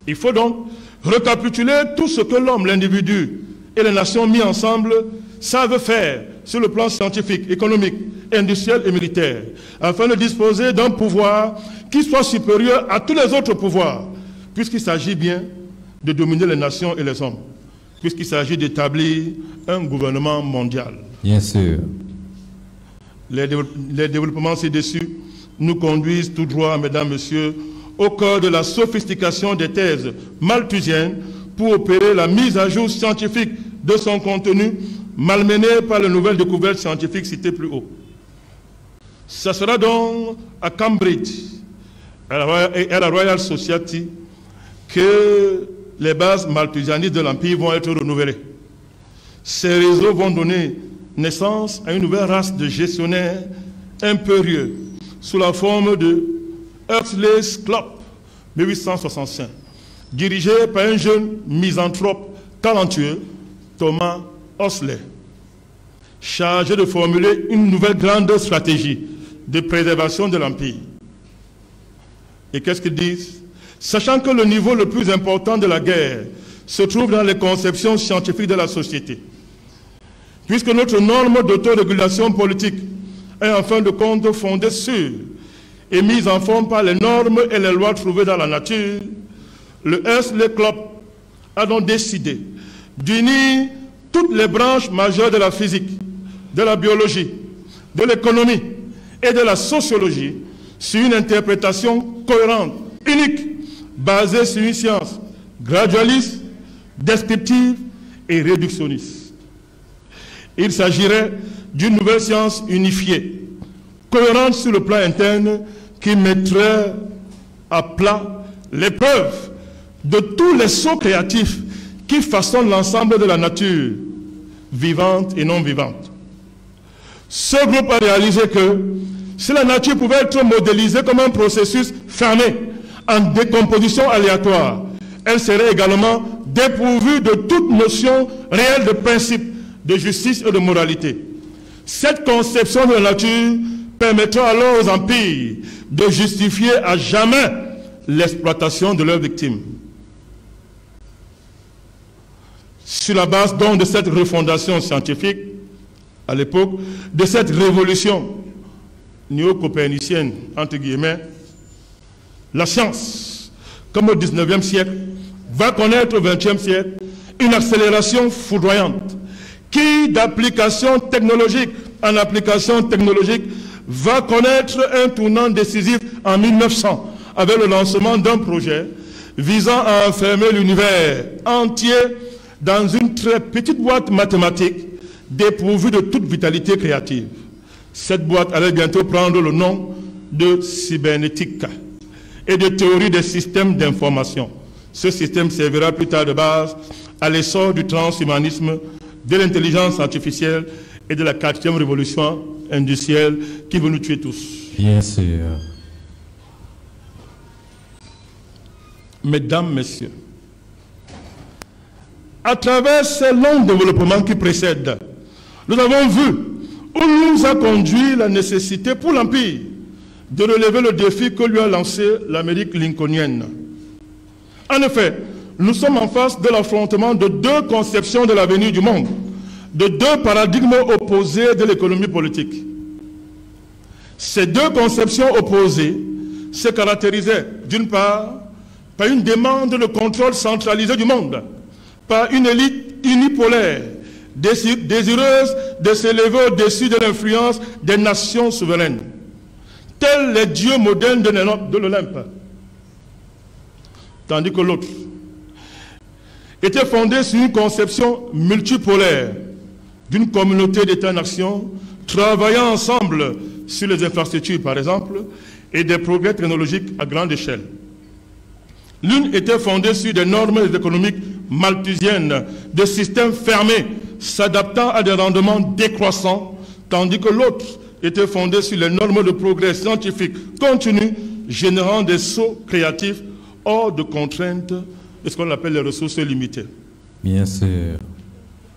il faut donc récapituler tout ce que l'homme, l'individu et les nations mis ensemble savent faire sur le plan scientifique, économique industrielle et militaire, afin de disposer d'un pouvoir qui soit supérieur à tous les autres pouvoirs, puisqu'il s'agit bien de dominer les nations et les hommes, puisqu'il s'agit d'établir un gouvernement mondial. Bien sûr. Les développements ci-dessus nous conduisent tout droit, mesdames, messieurs, au cœur de la sophistication des thèses malthusiennes pour opérer la mise à jour scientifique de son contenu, malmené par les nouvelles découvertes scientifiques citées plus haut. Ce sera donc à Cambridge et à la Royal Society que les bases malthusianistes de l'Empire vont être renouvelées. Ces réseaux vont donner naissance à une nouvelle race de gestionnaires impérieux sous la forme de Huxley's Club, 1865, dirigé par un jeune misanthrope talentueux, Thomas Huxley, chargé de formuler une nouvelle grande stratégie de préservation de l'Empire. Et qu'est-ce qu'ils disent? Sachant que le niveau le plus important de la guerre se trouve dans les conceptions scientifiques de la société, puisque notre norme d'autorégulation politique est en fin de compte fondée sur et mise en forme par les normes et les lois trouvées dans la nature, le Huxley Club a donc décidé d'unir toutes les branches majeures de la physique, de la biologie, de l'économie et de la sociologie sur une interprétation cohérente, unique, basée sur une science gradualiste, descriptive et réductionniste. Il s'agirait d'une nouvelle science unifiée, cohérente sur le plan interne, qui mettrait à plat l'épreuve de tous les sauts créatifs qui façonnent l'ensemble de la nature, vivante et non vivante. Ce groupe a réalisé que si la nature pouvait être modélisée comme un processus fermé, en décomposition aléatoire, elle serait également dépourvue de toute notion réelle de principe, de justice et de moralité. Cette conception de la nature permettra alors aux empires de justifier à jamais l'exploitation de leurs victimes. Sur la base donc de cette refondation scientifique, à l'époque, de cette révolution néo-copernicienne, entre guillemets, la science, comme au XIXe siècle, va connaître au XXe siècle une accélération foudroyante qui, d'application technologique en application technologique, va connaître un tournant décisif en 1900 avec le lancement d'un projet visant à enfermer l'univers entier dans une très petite boîte mathématique dépourvue de toute vitalité créative. Cette boîte allait bientôt prendre le nom de cybernétique et de théorie des systèmes d'information. Ce système servira plus tard de base à l'essor du transhumanisme, de l'intelligence artificielle et de la 4e révolution industrielle qui veut nous tuer tous. Bien sûr. Mesdames, Messieurs, à travers ces longs développements qui précèdent, nous avons vu où nous a conduit la nécessité pour l'Empire de relever le défi que lui a lancé l'Amérique lincolnienne. En effet, nous sommes en face de l'affrontement de deux conceptions de l'avenir du monde, de deux paradigmes opposés de l'économie politique. Ces deux conceptions opposées se caractérisaient, d'une part, par une demande de contrôle centralisé du monde, par une élite unipolaire, désireuse de s'élever au-dessus de l'influence des nations souveraines, tels les dieux modernes de l'Olympe, tandis que l'autre était fondé sur une conception multipolaire d'une communauté d'États-nations travaillant ensemble sur les infrastructures, par exemple, et des progrès technologiques à grande échelle. L'une était fondée sur des normes économiques malthusiennes, de systèmes fermés, s'adaptant à des rendements décroissants, tandis que l'autre était fondée sur les normes de progrès scientifiques continus, générant des sauts créatifs hors de contraintes de ce qu'on appelle les ressources limitées. Bien sûr.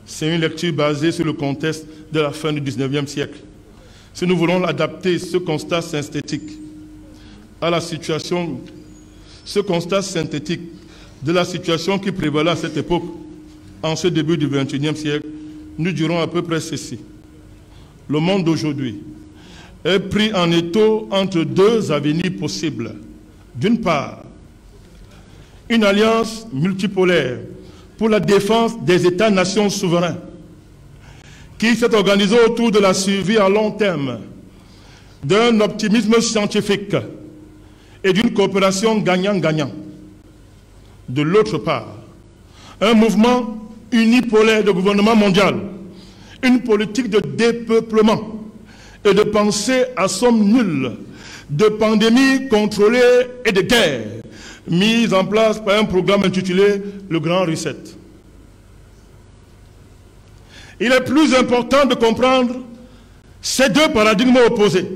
C'est une lecture basée sur le contexte de la fin du XIXe siècle. Si nous voulons adapter ce constat synthétique à la situation, ce constat synthétique de la situation qui prévalait à cette époque, en ce début du XXIe siècle, nous dirons à peu près ceci. Le monde d'aujourd'hui est pris en étau entre deux avenirs possibles. D'une part, une alliance multipolaire pour la défense des États-nations souverains qui s'est organisée autour de la survie à long terme, d'un optimisme scientifique et d'une coopération gagnant-gagnant. De l'autre part, un mouvement unipolaire de gouvernement mondial, une politique de dépeuplement et de pensée à somme nulle, de pandémie contrôlée et de guerre, mise en place par un programme intitulé le Grand Reset. Il est plus important de comprendre ces deux paradigmes opposés.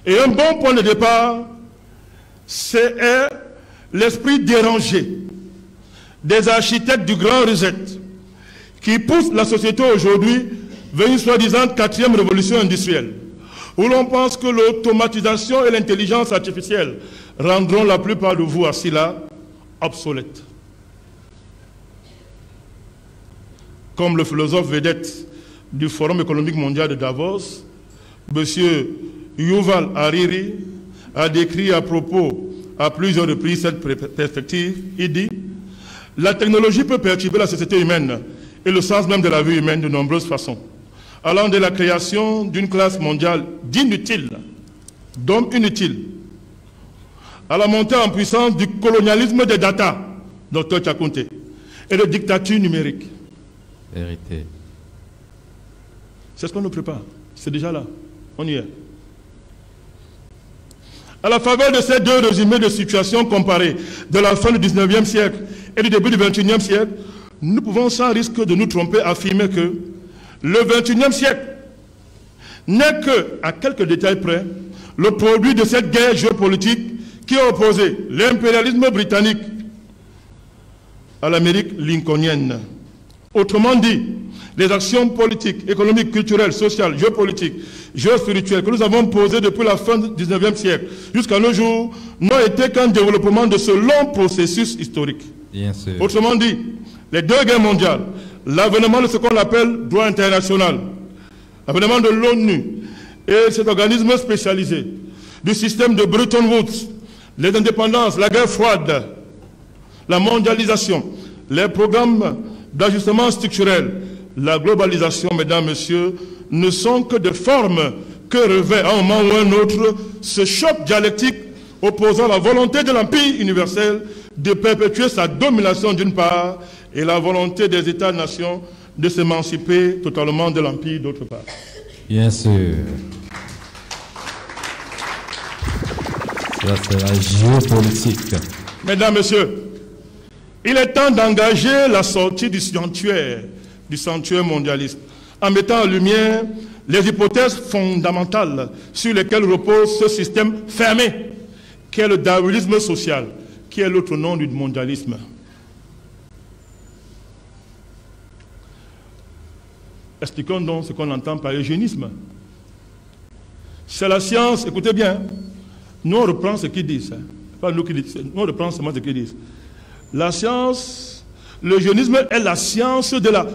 Et un bon point de départ, c'est l'esprit dérangé des architectes du Grand Reset qui poussent la société aujourd'hui vers une soi-disant 4e révolution industrielle, où l'on pense que l'automatisation et l'intelligence artificielle rendront la plupart de vous assis là obsolètes. Comme le philosophe vedette du Forum économique mondial de Davos, M. Yuval Hariri a décrit à propos à plusieurs reprises cette perspective. Il dit « La technologie peut perturber la société humaine et le sens même de la vie humaine de nombreuses façons, allant de la création d'une classe mondiale d'inutiles, d'hommes inutiles, à la montée en puissance du colonialisme des data, Dr Tchakounte, et de dictature numérique. » Vérité. C'est ce qu'on nous prépare. C'est déjà là. On y est. À la faveur de ces deux résumés de situations comparées de la fin du 19e siècle et du début du 21e siècle, nous pouvons sans risque de nous tromper affirmer que le 21e siècle n'est que, à quelques détails près, le produit de cette guerre géopolitique qui a opposé l'impérialisme britannique à l'Amérique lincolnienne. Autrement dit, les actions politiques, économiques, culturelles, sociales, géopolitiques, géospirituelles que nous avons posées depuis la fin du 19e siècle jusqu'à nos jours n'ont été qu'un développement de ce long processus historique. Bien sûr. Autrement dit, les deux guerres mondiales, l'avènement de ce qu'on appelle droit international, l'avènement de l'ONU et cet organisme spécialisé, du système de Bretton Woods, les indépendances, la guerre froide, la mondialisation, les programmes d'ajustement structurel, la globalisation, mesdames, messieurs, ne sont que des formes que revêt à un moment ou à un autre ce choc dialectique opposant la volonté de l'Empire universel de perpétuer sa domination d'une part et la volonté des États-nations de s'émanciper totalement de l'Empire d'autre part. Bien sûr. Ça, c'est la géopolitique. Mesdames, messieurs, il est temps d'engager la sortie du sanctuaire mondialiste, en mettant en lumière les hypothèses fondamentales sur lesquelles repose ce système fermé, qui est le darwinisme social, qui est l'autre nom du mondialisme. Expliquons donc ce qu'on entend par eugénisme. C'est la science, écoutez bien, nous on reprend ce qu'ils disent, pas nous qui disons, nous on reprend seulement ce qu'ils disent. La science, l'eugénisme est la science de la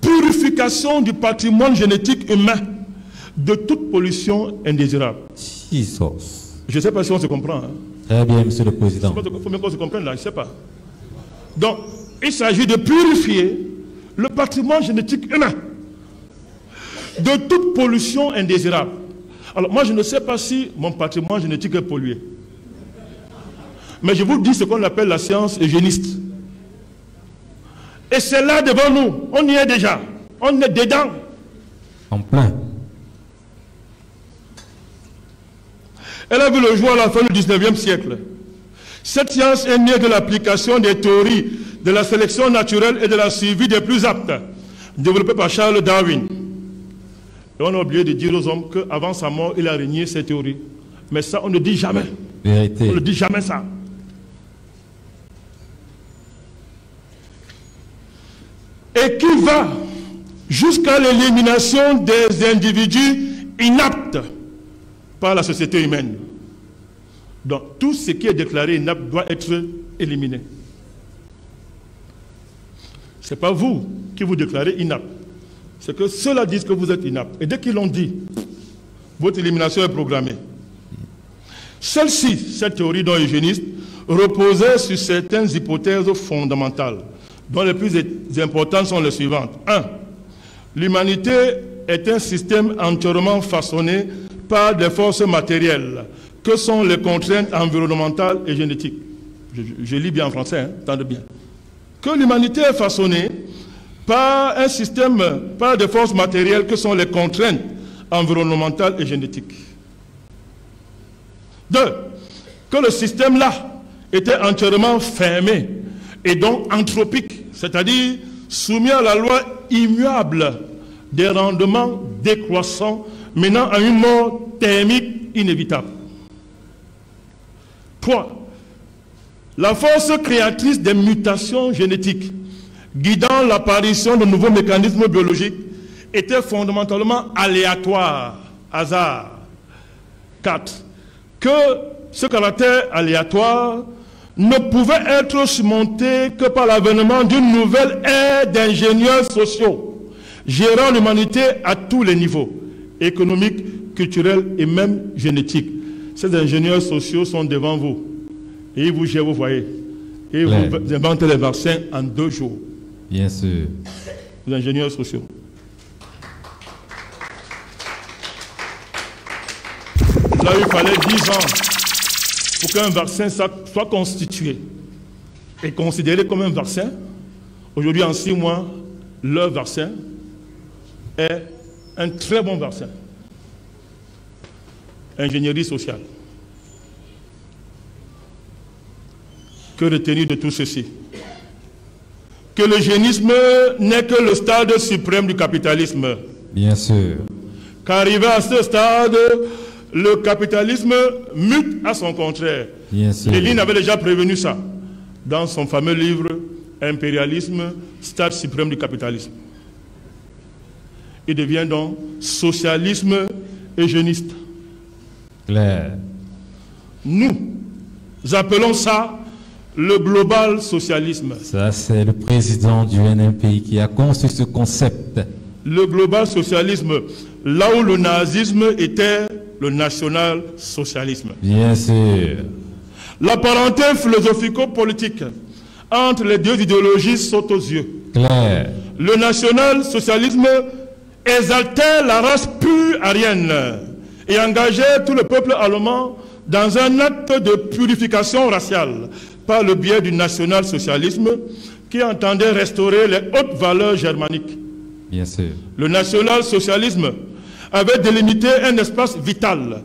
purification du patrimoine génétique humain de toute pollution indésirable. Jesus. Je ne sais pas si on se comprend. Hein. Très bien, Monsieur le Président. Il faut bien qu'on se comprenne là, je ne sais pas. Donc, il s'agit de purifier le patrimoine génétique humain de toute pollution indésirable. Alors, moi, je ne sais pas si mon patrimoine génétique est pollué. Mais je vous dis ce qu'on appelle la science eugéniste. Et c'est là devant nous. On y est déjà. On est dedans. En plein. Elle a vu le jour à la fin du 19e siècle. Cette science est née de l'application des théories de la sélection naturelle et de la survie des plus aptes, développées par Charles Darwin. Et on a oublié de dire aux hommes qu'avant sa mort, il a régné ces théories. Mais ça, on ne dit jamais. Vérité. On ne dit jamais ça. Et qui va jusqu'à l'élimination des individus inaptes par la société humaine. Donc tout ce qui est déclaré inapte doit être éliminé. Ce n'est pas vous qui vous déclarez inapte. C'est que ceux-là disent que vous êtes inapte. Et dès qu'ils l'ont dit, votre élimination est programmée. Celle-ci, cette théorie non eugéniste, reposait sur certaines hypothèses fondamentales, dont les plus importantes sont les suivantes. 1. L'humanité est un système entièrement façonné par des forces matérielles, que sont les contraintes environnementales et génétiques. Je lis bien en français, hein, entendez bien. Que l'humanité est façonnée par un système, par des forces matérielles que sont les contraintes environnementales et génétiques. 2. Que le système-là était entièrement fermé et donc anthropique, c'est-à-dire soumis à la loi immuable des rendements décroissants menant à une mort thermique inévitable. 3. La force créatrice des mutations génétiques guidant l'apparition de nouveaux mécanismes biologiques était fondamentalement aléatoire, hasard. 4. Que ce caractère aléatoire ne pouvait être surmonté que par l'avènement d'une nouvelle ère d'ingénieurs sociaux, gérant l'humanité à tous les niveaux, économiques, culturels et même génétiques. Ces ingénieurs sociaux sont devant vous. Et ils vous gèrent, vous voyez. Et vous inventez les vaccins en 2 jours. Bien sûr. Les ingénieurs sociaux. Là, il fallait 10 ans pour qu'un vaccin soit constitué et considéré comme un vaccin. Aujourd'hui, en 6 mois, leur vaccin est un très bon vaccin. Ingénierie sociale. Que retenir de tout ceci? Que l'eugénisme n'est que le stade suprême du capitalisme. Bien sûr. Qu'arrivé à ce stade, le capitalisme mute à son contraire. Bien sûr. Lénine avait déjà prévenu ça dans son fameux livre Impérialisme, stade suprême du capitalisme. Il devient donc socialisme eugéniste. Clair. Nous appelons ça le global socialisme. Ça, c'est le président du NMPI qui a conçu ce concept. Le global socialisme, là où le nazisme était le national-socialisme. Bien sûr. La parenté philosophico-politique entre les deux idéologies saute aux yeux. Clair. Le national-socialisme exaltait la race pure aryenne et engageait tout le peuple allemand dans un acte de purification raciale par le biais du national-socialisme qui entendait restaurer les hautes valeurs germaniques. Bien sûr. Le national-socialisme avait délimité un espace vital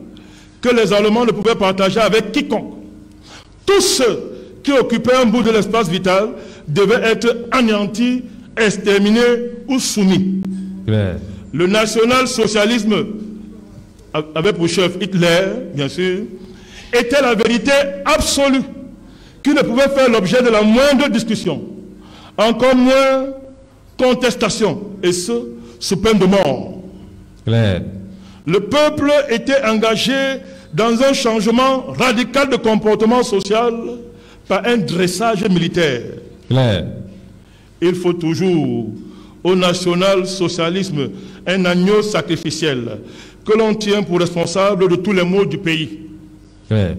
que les Allemands ne pouvaient partager avec quiconque. Tous ceux qui occupaient un bout de l'espace vital devaient être anéantis, exterminés ou soumis. Clair. Le national-socialisme, avec pour chef Hitler, bien sûr, était la vérité absolue qui ne pouvait faire l'objet de la moindre discussion, encore moins contestation, et ce, sous peine de mort. Clair. Le peuple était engagé dans un changement radical de comportement social par un dressage militaire. Clair. Il faut toujours au national-socialisme un agneau sacrificiel que l'on tient pour responsable de tous les maux du pays. Clair.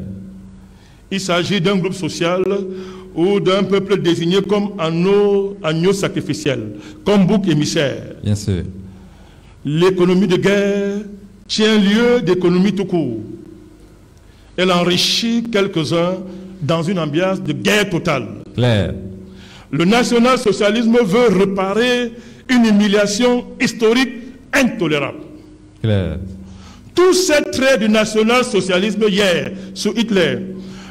Il s'agit d'un groupe social ou d'un peuple désigné comme agneau sacrificiel, comme bouc émissaire. Bien sûr. L'économie de guerre tient lieu d'économie tout court. Elle enrichit quelques-uns dans une ambiance de guerre totale. Clair. Le national-socialisme veut réparer une humiliation historique intolérable. Clair. Tous ces traits du national-socialisme hier, sous Hitler,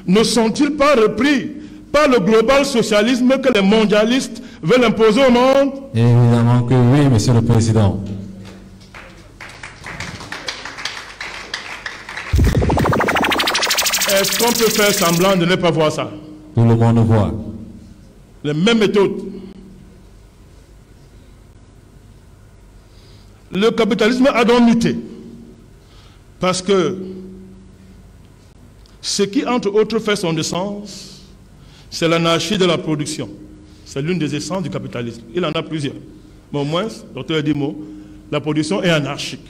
ne sont-ils pas repris par le global socialisme que les mondialistes veulent imposer au monde? Évidemment que oui, Monsieur le Président. Est-ce qu'on peut faire semblant de ne pas voir ça? Tout le monde voit. Les mêmes méthodes. Le capitalisme a donc muté. Parce que ce qui, entre autres, fait son essence, c'est l'anarchie de la production. C'est l'une des essences du capitalisme. Il en a plusieurs. Mais au moins, docteur Dimo, la production est anarchique.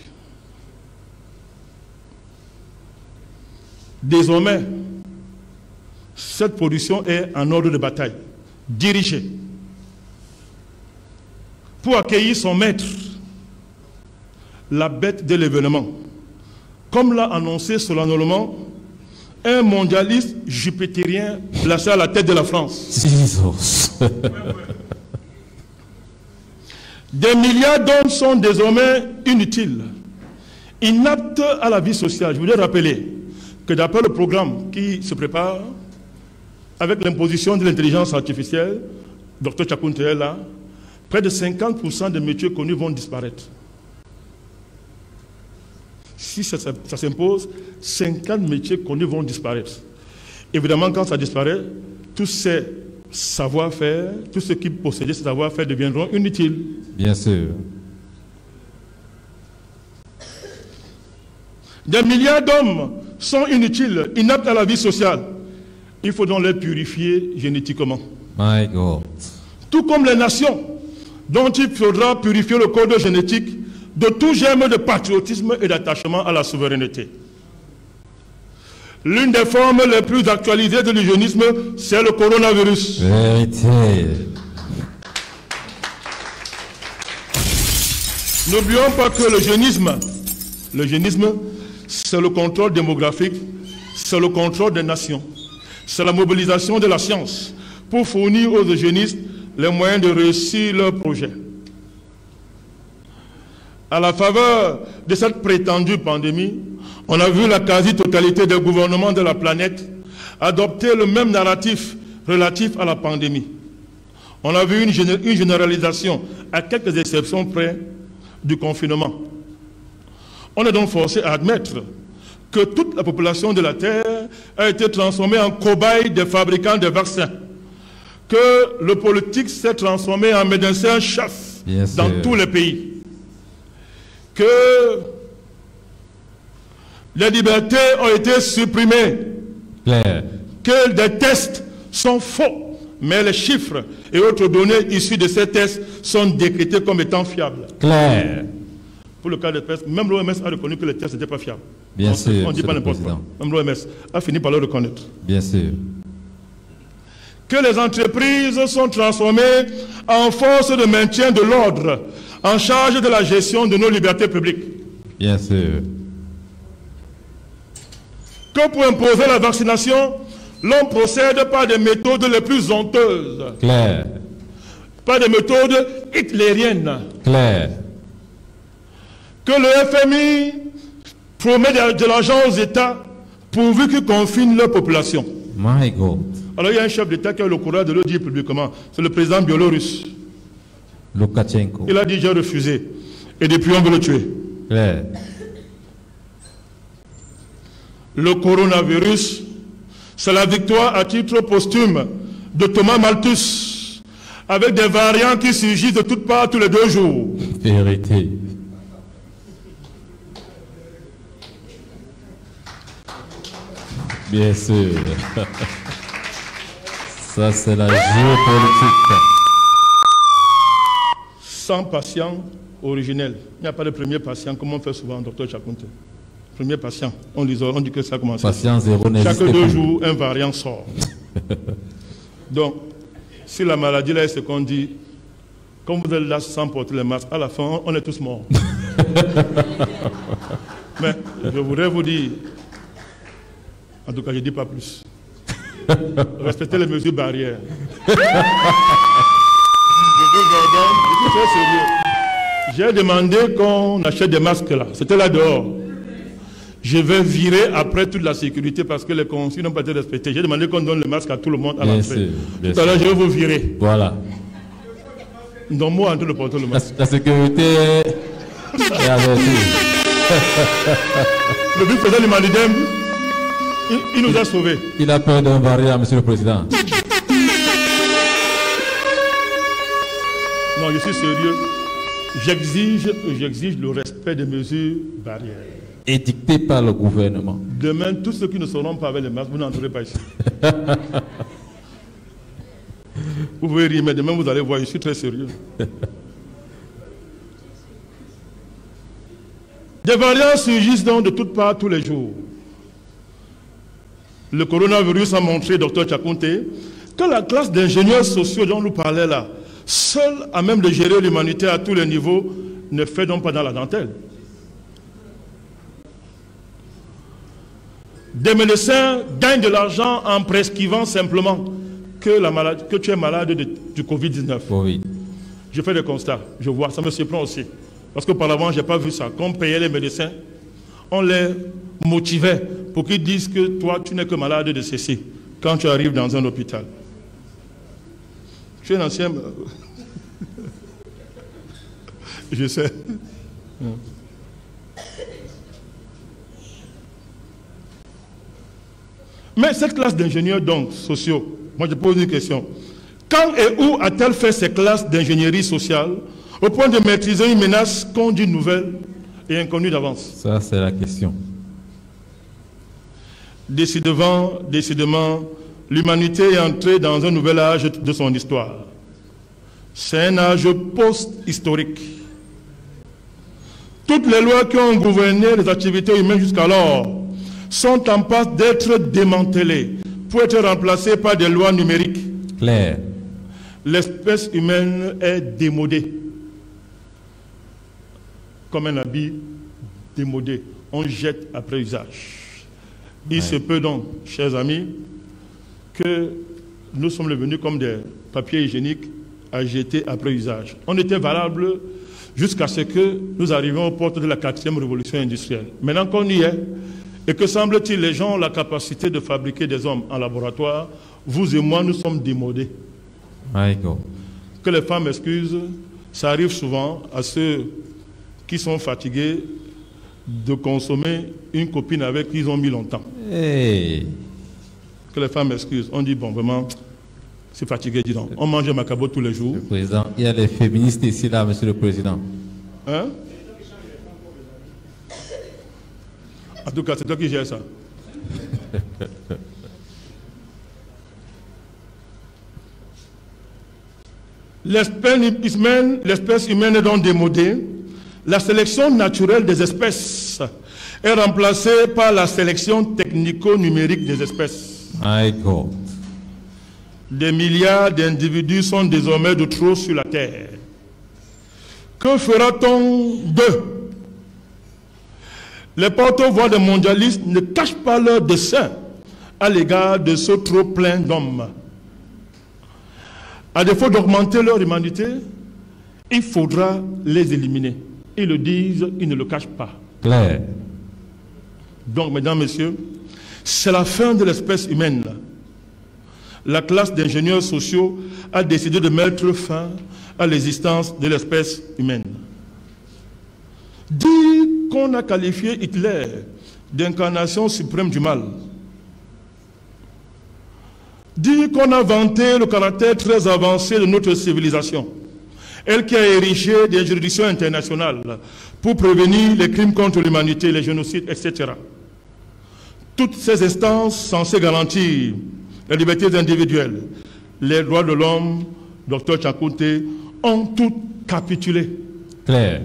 Désormais, cette production est en ordre de bataille, dirigée, pour accueillir son maître, la bête de l'événement. Comme l'a annoncé solennellement un mondialiste jupitérien placé à la tête de la France. Jesus. Des milliards d'hommes sont désormais inutiles, inaptes à la vie sociale. Je voudrais rappeler que d'après le programme qui se prépare, avec l'imposition de l'intelligence artificielle, Dr Chakunte est là, près de 50% des métiers connus vont disparaître. Si ça s'impose, 50 métiers connus vont disparaître. Évidemment, quand ça disparaît, tous ces savoir-faire, tous ceux qui possédaient ces savoir-faire deviendront inutiles. Bien sûr. Des milliards d'hommes sont inutiles, inaptes à la vie sociale. Il faut donc les purifier génétiquement. My God. Tout comme les nations, dont il faudra purifier le code génétique de tout germe de patriotisme et d'attachement à la souveraineté. L'une des formes les plus actualisées de l'eugénisme, c'est le coronavirus. Vérité. N'oublions pas que l'eugénisme, c'est le contrôle démographique, c'est le contrôle des nations, c'est la mobilisation de la science pour fournir aux eugénistes les moyens de réussir leur projet. À la faveur de cette prétendue pandémie, on a vu la quasi-totalité des gouvernements de la planète adopter le même narratif relatif à la pandémie. On a vu une généralisation, à quelques exceptions près, du confinement. On est donc forcé à admettre que toute la population de la Terre a été transformée en cobaye des fabricants de vaccins, que le politique s'est transformé en médecin-chef dans tous les pays, que les libertés ont été supprimées, que des tests sont faux, mais les chiffres et autres données issues de ces tests sont décrétés comme étant fiables. Clair. Pour le cas des tests, même l'OMS a reconnu que les tests n'étaient pas fiables. Bien sûr. On ne dit pas n'importe quoi. Même l'OMS a fini par le reconnaître. Bien sûr. Que les entreprises sont transformées en force de maintien de l'ordre, en charge de la gestion de nos libertés publiques. Bien sûr. Que pour imposer la vaccination, l'on procède par des méthodes les plus honteuses. Clair. Par des méthodes hitlériennes. Clair. Que le FMI promet de l'argent aux États pourvu qu'ils confinent leur population. My God. Alors il y a un chef d'État qui a le courage de le dire publiquement. C'est le président biélorusse. Loukachenko. Il a dit j'ai refusé. Et depuis on veut le tuer. Clair. Le coronavirus, c'est la victoire à titre posthume de Thomas Malthus, avec des variants qui surgissent de toutes parts tous les 2 jours. Vérité. Bien sûr. Ça, c'est la géopolitique. Sans patient originel. Il n'y a pas de premier patient, comme on fait souvent, docteur Chakunte. Premier patient, on dit que ça a commencé. Patient zéro n'existe Chaque 2 plus. jours, un variant sort. Donc, si la maladie là, c'est qu'on dit, comme vous êtes là sans porter le masque, à la fin, on est tous morts. Mais je voudrais vous dire, en tout cas, je ne dis pas plus. Respectez les mesures barrières. Je vous ordonne, je suis très sérieux. J'ai demandé qu'on achète des masques là. C'était là dehors. Je vais virer après toute la sécurité parce que les consignes n'ont pas été respectées. J'ai demandé qu'on donne le masque à tout le monde à l'entrée. Tout à l'heure, je vais vous virer. Voilà. Donc, moi, en train de porter le masque. La sécurité est avertie. Le vice-président du Malidem, il nous a sauvés. Il a peur d'un variant, monsieur le président. Non, je suis sérieux. J'exige le respect des mesures barrières. Édicté par le gouvernement. Demain, tous ceux qui ne seront pas avec les masques, vous n'entrez pas ici. Vous pouvez rire, mais demain, vous allez voir, je suis très sérieux. Des variants surgissent donc de toutes parts tous les jours. Le coronavirus a montré, docteur Chakunte, que la classe d'ingénieurs sociaux dont nous parlait là, seule à même de gérer l'humanité à tous les niveaux, ne fait donc pas dans la dentelle. Des médecins gagnent de l'argent en prescrivant simplement que tu es malade du Covid-19. Oui. Je fais des constats, je vois, ça me surprend aussi. Parce qu'auparavant, je n'ai pas vu ça. Quand on payait les médecins, on les motivait pour qu'ils disent que toi, tu n'es que malade de ceci quand tu arrives dans un hôpital. Je suis un ancien... Je sais. Mais cette classe d'ingénieurs donc sociaux, moi je pose une question. Quand et où a-t-elle fait ces classes d'ingénierie sociale au point de maîtriser une menace qu'on dit nouvelle et inconnue d'avance? Ça, c'est la question. Décidément, l'humanité est entrée dans un nouvel âge de son histoire. C'est un âge post-historique. Toutes les lois qui ont gouverné les activités humaines jusqu'alors sont en passe d'être démantelées pour être remplacées par des lois numériques. Claire. L'espèce humaine est démodée. Comme un habit démodé. On jette après usage. Il se peut donc, chers amis, que nous sommes devenus comme des papiers hygiéniques à jeter après usage. On était valable jusqu'à ce que nous arrivions aux portes de la 4e révolution industrielle. Maintenant qu'on y est, et que semble-t-il, les gens ont la capacité de fabriquer des hommes en laboratoire, vous et moi, nous sommes démodés. Que les femmes excusent, ça arrive souvent à ceux qui sont fatigués de consommer une copine avec qui ils ont mis longtemps. Hey. Que les femmes excusent. On dit, bon, vraiment, c'est fatigué, dis donc. On mange un macabo tous les jours. Le président, il y a les féministes ici, là, monsieur le président. Hein? En tout cas, c'est toi qui gères ça. L'espèce humaine est donc démodée. La sélection naturelle des espèces est remplacée par la sélection technico-numérique des espèces. My God. Des milliards d'individus sont désormais de trop sur la Terre. Que fera-t-on d'eux? Les porte-voix des mondialistes ne cachent pas leur dessein à l'égard de ce trop plein d'hommes. À défaut d'augmenter leur humanité, il faudra les éliminer. Ils le disent, ils ne le cachent pas. Claire. Donc, mesdames, messieurs, c'est la fin de l'espèce humaine. La classe d'ingénieurs sociaux a décidé de mettre fin à l'existence de l'espèce humaine. Dire qu'on a qualifié Hitler d'incarnation suprême du mal. Dire qu'on a vanté le caractère très avancé de notre civilisation, elle qui a érigé des juridictions internationales pour prévenir les crimes contre l'humanité, les génocides, etc. Toutes ces instances censées garantir les libertés individuelles, les droits de l'homme, Dr Chakunte, ont toutes capitulé. Claire.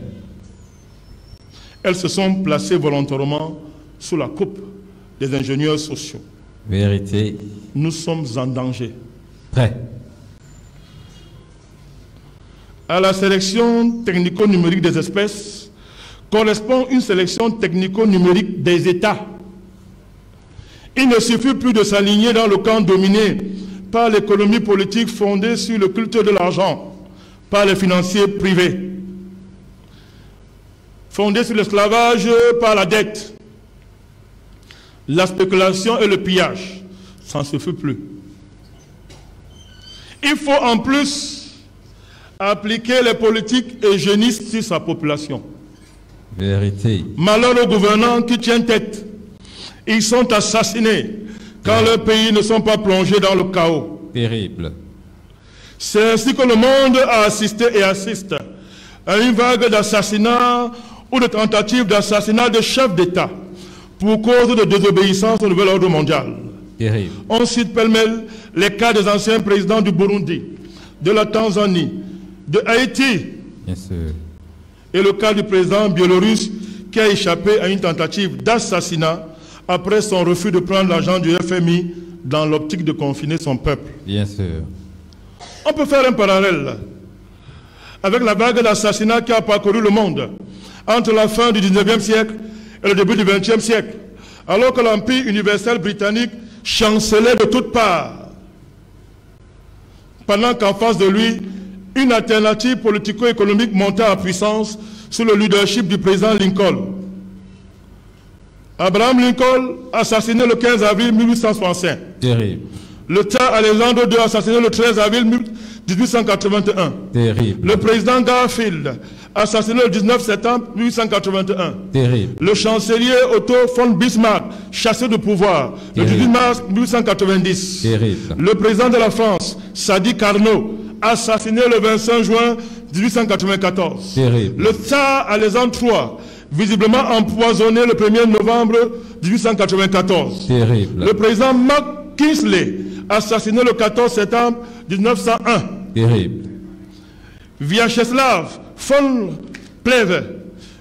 Elles se sont placées volontairement sous la coupe des ingénieurs sociaux. Vérité. Nous sommes en danger. Prêt. À la sélection technico-numérique des espèces correspond une sélection technico-numérique des États. Il ne suffit plus de s'aligner dans le camp dominé par l'économie politique fondée sur le culte de l'argent, par les financiers privés, fondée sur l'esclavage par la dette, la spéculation et le pillage. Ça ne suffit plus. Il faut en plus appliquer les politiques eugénistes sur sa population. Vérité. Malheur aux gouvernants qui tiennent tête. Ils sont assassinés quand leurs pays ne sont pas plongés dans le chaos. Terrible. C'est ainsi que le monde a assisté et assiste à une vague d'assassinats ou de tentatives d'assassinat de chefs d'État pour cause de désobéissance au nouvel ordre mondial. Terrible. On cite pêle-mêle les cas des anciens présidents du Burundi, de la Tanzanie, de Haïti. Bien sûr. Et le cas du président biélorusse qui a échappé à une tentative d'assassinat après son refus de prendre l'argent du FMI dans l'optique de confiner son peuple. Bien sûr. On peut faire un parallèle avec la vague d'assassinats qui a parcouru le monde entre la fin du 19e siècle et le début du 20e siècle, alors que l'Empire universel britannique chancelait de toutes parts, pendant qu'en face de lui, une alternative politico-économique montait en puissance sous le leadership du président Lincoln. Abraham Lincoln, assassiné le 15 avril 1865. Terrible. Le tsar Alexandre II, assassiné le 13 avril 1881. Terrible. Le président Garfield, assassiné le 19 septembre 1881. Terrible. Le chancelier Otto von Bismarck, chassé de pouvoir, le 18 mars 1890. Terrible. Le président de la France, Sadi Carnot, assassiné le 25 juin 1894. Terrible. Le tsar Alexandre III, visiblement empoisonné le 1er novembre 1894. Terrible. Le président McKinley, assassiné le 14 septembre 1901. Terrible. Vyacheslav von Plehve,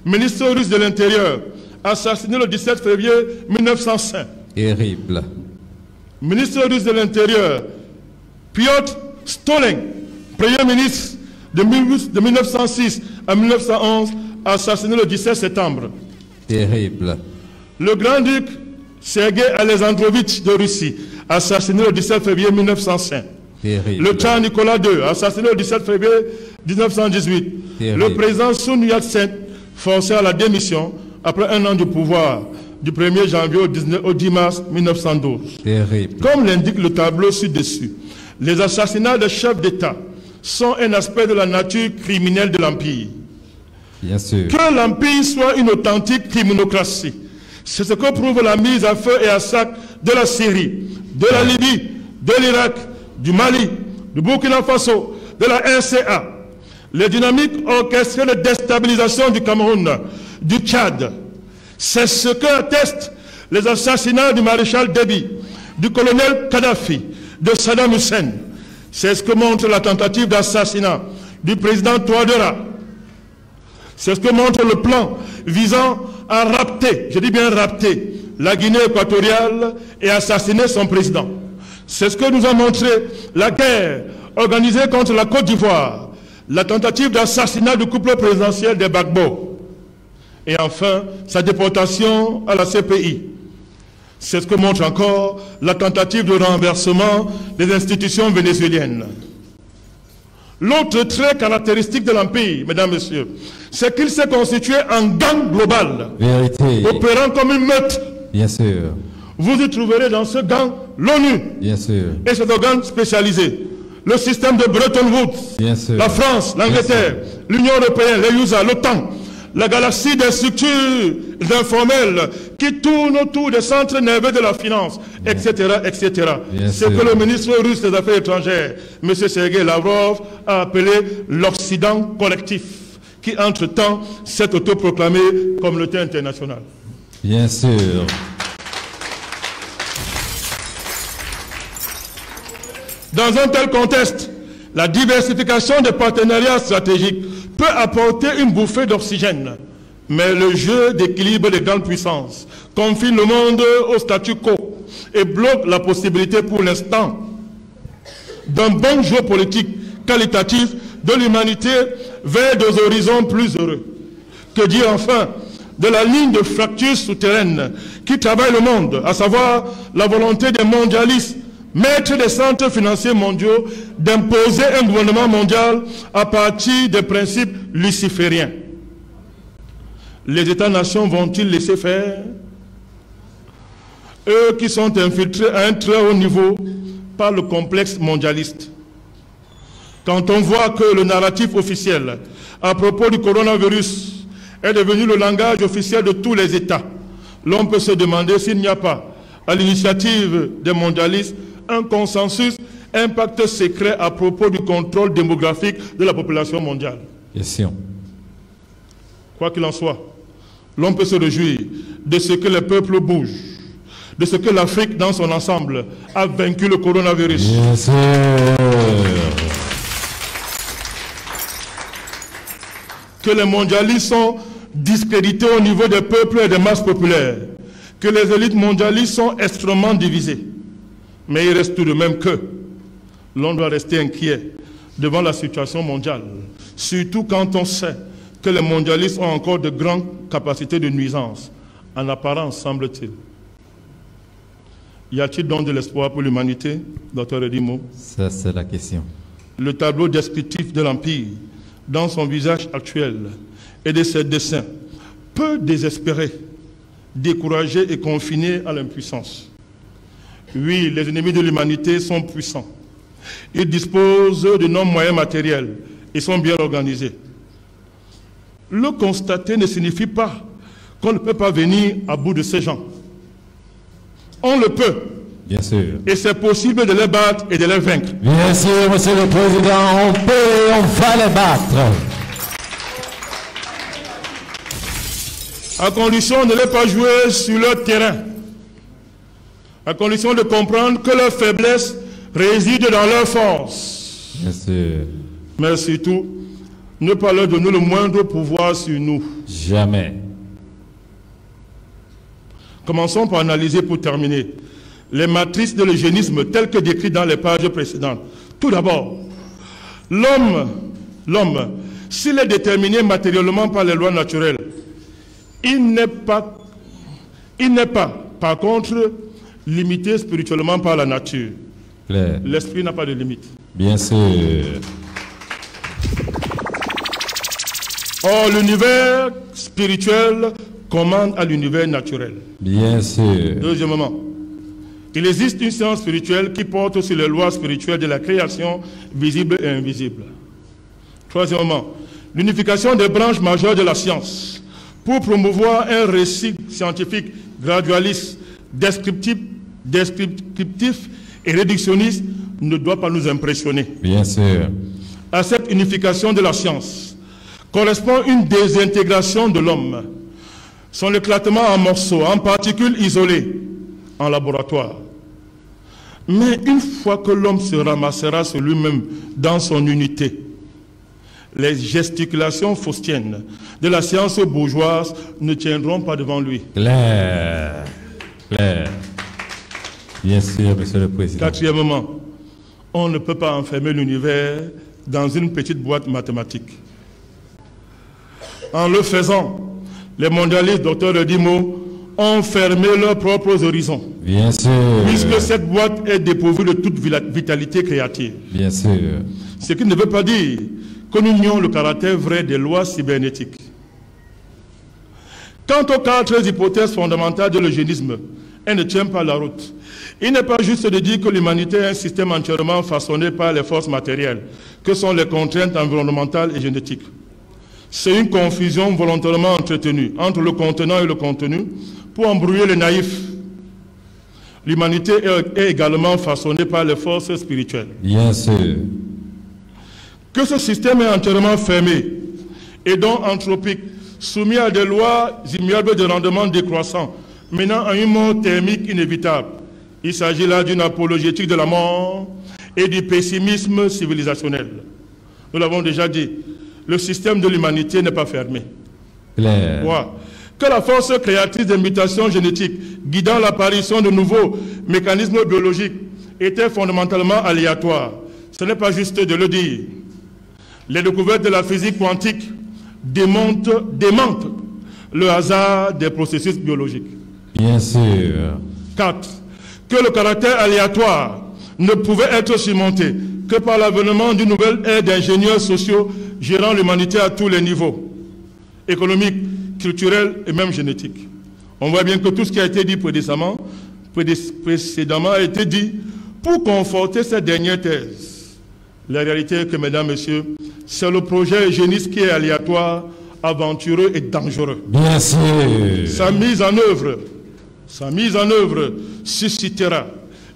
ministre russe de l'Intérieur, assassiné le 17 février 1905. Terrible. Ministre russe de l'Intérieur, Piotr Stalin, premier ministre de 1906 à 1911, assassiné le 17 septembre. Terrible. Le grand-duc Sergei Alexandrovitch de Russie, assassiné le 17 février 1905. Terrible. Le tsar Nicolas II, assassiné le 17 février 1918. Terrible. Le président Sun Yat-sen, forcé à la démission après un an du pouvoir, du 1er janvier au 10 mars 1912. Terrible. Comme l'indique le tableau ci-dessus, les assassinats de chefs d'État sont un aspect de la nature criminelle de l'Empire. Bien sûr. Que l'Empire soit une authentique criminocratie, c'est ce que prouve la mise à feu et à sac de la Syrie, de la Libye, de l'Irak, du Mali, du Burkina Faso, de la RCA. Les dynamiques orchestrées de déstabilisation du Cameroun, du Tchad. C'est ce que attestent les assassinats du maréchal Déby, du colonel Kadhafi, de Saddam Hussein. C'est ce que montre la tentative d'assassinat du président Touadéra. C'est ce que montre le plan visant à rapter, je dis bien rapter, la Guinée équatoriale et assassiner son président. C'est ce que nous a montré la guerre organisée contre la Côte d'Ivoire, la tentative d'assassinat du couple présidentiel des Gbagbo, et enfin sa déportation à la CPI. C'est ce que montre encore la tentative de renversement des institutions vénézuéliennes. L'autre trait caractéristique de l'Empire, mesdames, messieurs, c'est qu'il s'est constitué en gang global, Vérité. opérant comme une meute. Bien sûr. Vous y trouverez dans ce gang l'ONU Bien sûr. et cet organe spécialisé, le système de Bretton Woods, Bien sûr. la France, l'Angleterre, l'Union européenne, les USA, l'OTAN, la galaxie des structures informelles qui tournent autour des centres nerveux de la finance, etc., etc. C'est que le ministre russe des Affaires étrangères, M. Sergei Lavrov, a appelé l'Occident collectif, qui entre-temps s'est autoproclamé communauté internationale. Bien sûr. Dans un tel contexte, la diversification des partenariats stratégiques peut apporter une bouffée d'oxygène. Mais le jeu d'équilibre des grandes puissances confine le monde au statu quo et bloque la possibilité pour l'instant d'un bon jeu politique qualitatif de l'humanité vers des horizons plus heureux. Que dire enfin de la ligne de fracture souterraine qui travaille le monde, à savoir la volonté des mondialistes, maîtres des centres financiers mondiaux, d'imposer un gouvernement mondial à partir des principes lucifériens. Les États-nations vont-ils laisser faire? Eux qui sont infiltrés à un très haut niveau par le complexe mondialiste. Quand on voit que le narratif officiel à propos du coronavirus est devenu le langage officiel de tous les États, l'on peut se demander s'il n'y a pas, à l'initiative des mondialistes, un consensus, un pacte secret à propos du contrôle démographique de la population mondiale. Question. Quoi qu'il en soit, l'on peut se réjouir de ce que les peuples bougent, de ce que l'Afrique dans son ensemble a vaincu le coronavirus. Bien sûr. Que les mondialistes sont discrédités au niveau des peuples et des masses populaires. que les élites mondialistes sont extrêmement divisées. Mais il reste tout de même que l'on doit rester inquiet devant la situation mondiale, surtout quand on sait que les mondialistes ont encore de grandes capacités de nuisance, en apparence, semble-t-il. Y a-t-il donc de l'espoir pour l'humanité, Dr. Edimo? Ça, c'est la question. Le tableau descriptif de l'Empire, dans son visage actuel et de ses dessins, peut désespérer, décourager et confiner à l'impuissance. Oui, les ennemis de l'humanité sont puissants. Ils disposent de nos moyens matériels et sont bien organisés. Le constater ne signifie pas qu'on ne peut pas venir à bout de ces gens. On le peut. Bien sûr. Et c'est possible de les battre et de les vaincre. Bien sûr, Monsieur le Président, on peut et on va les battre. À condition de ne pas jouer sur leur terrain. À condition de comprendre que leur faiblesse réside dans leur force. Bien sûr. Mais surtout, ne pas leur donner le moindre pouvoir sur nous. Jamais. Commençons par analyser pour terminer les matrices de l'eugénisme telles que décrites dans les pages précédentes. Tout d'abord, l'homme, s'il est déterminé matériellement par les lois naturelles, il n'est pas, par contre, limité spirituellement par la nature. L'esprit n'a pas de limite. Bien sûr. Or, l'univers spirituel commande à l'univers naturel. Bien sûr. Deuxièmement, il existe une science spirituelle qui porte sur les lois spirituelles de la création visible et invisible. Troisièmement, l'unification des branches majeures de la science pour promouvoir un récit scientifique gradualiste, descriptif et réductionniste ne doit pas nous impressionner. Bien sûr. À cette unification de la science correspond une désintégration de l'homme, son éclatement en morceaux, en particules isolées, en laboratoire. Mais une fois que l'homme se ramassera sur lui-même dans son unité, les gesticulations faustiennes de la science bourgeoise ne tiendront pas devant lui. Claire. Bien sûr, Monsieur le Président. Quatrièmement, on ne peut pas enfermer l'univers dans une petite boîte mathématique. En le faisant, les mondialistes, Dr. Edimo, ont fermé leurs propres horizons. Bien sûr. Puisque cette boîte est dépourvue de toute vitalité créative. Bien sûr. Ce qui ne veut pas dire que nous nions le caractère vrai des lois cybernétiques. Quant aux 4 hypothèses fondamentales de l'eugénisme, elles ne tiennent pas la route. Il n'est pas juste de dire que l'humanité est un système entièrement façonné par les forces matérielles, que sont les contraintes environnementales et génétiques. C'est une confusion volontairement entretenue entre le contenant et le contenu pour embrouiller les naïfs. L'humanité est également façonnée par les forces spirituelles. Bien sûr. Que ce système est entièrement fermé et donc anthropique, soumis à des lois immuables de rendement décroissant, menant à une mort thermique inévitable. Il s'agit là d'une apologétique de la mort et du pessimisme civilisationnel. Nous l'avons déjà dit, le système de l'humanité n'est pas fermé. Claire. Ouais. Que la force créatrice des mutations génétiques guidant l'apparition de nouveaux mécanismes biologiques était fondamentalement aléatoire. Ce n'est pas juste de le dire. Les découvertes de la physique quantique démentent le hasard des processus biologiques. Bien sûr. 4. Que le caractère aléatoire ne pouvait être surmonté que par l'avènement d'une nouvelle ère d'ingénieurs sociaux gérant l'humanité à tous les niveaux, économiques, culturels et même génétiques. On voit bien que tout ce qui a été dit précédemment a été dit pour conforter cette dernière thèse. La réalité est que, mesdames, messieurs, c'est le projet eugéniste qui est aléatoire, aventureux et dangereux. Bien sûr. Sa mise en œuvre suscitera,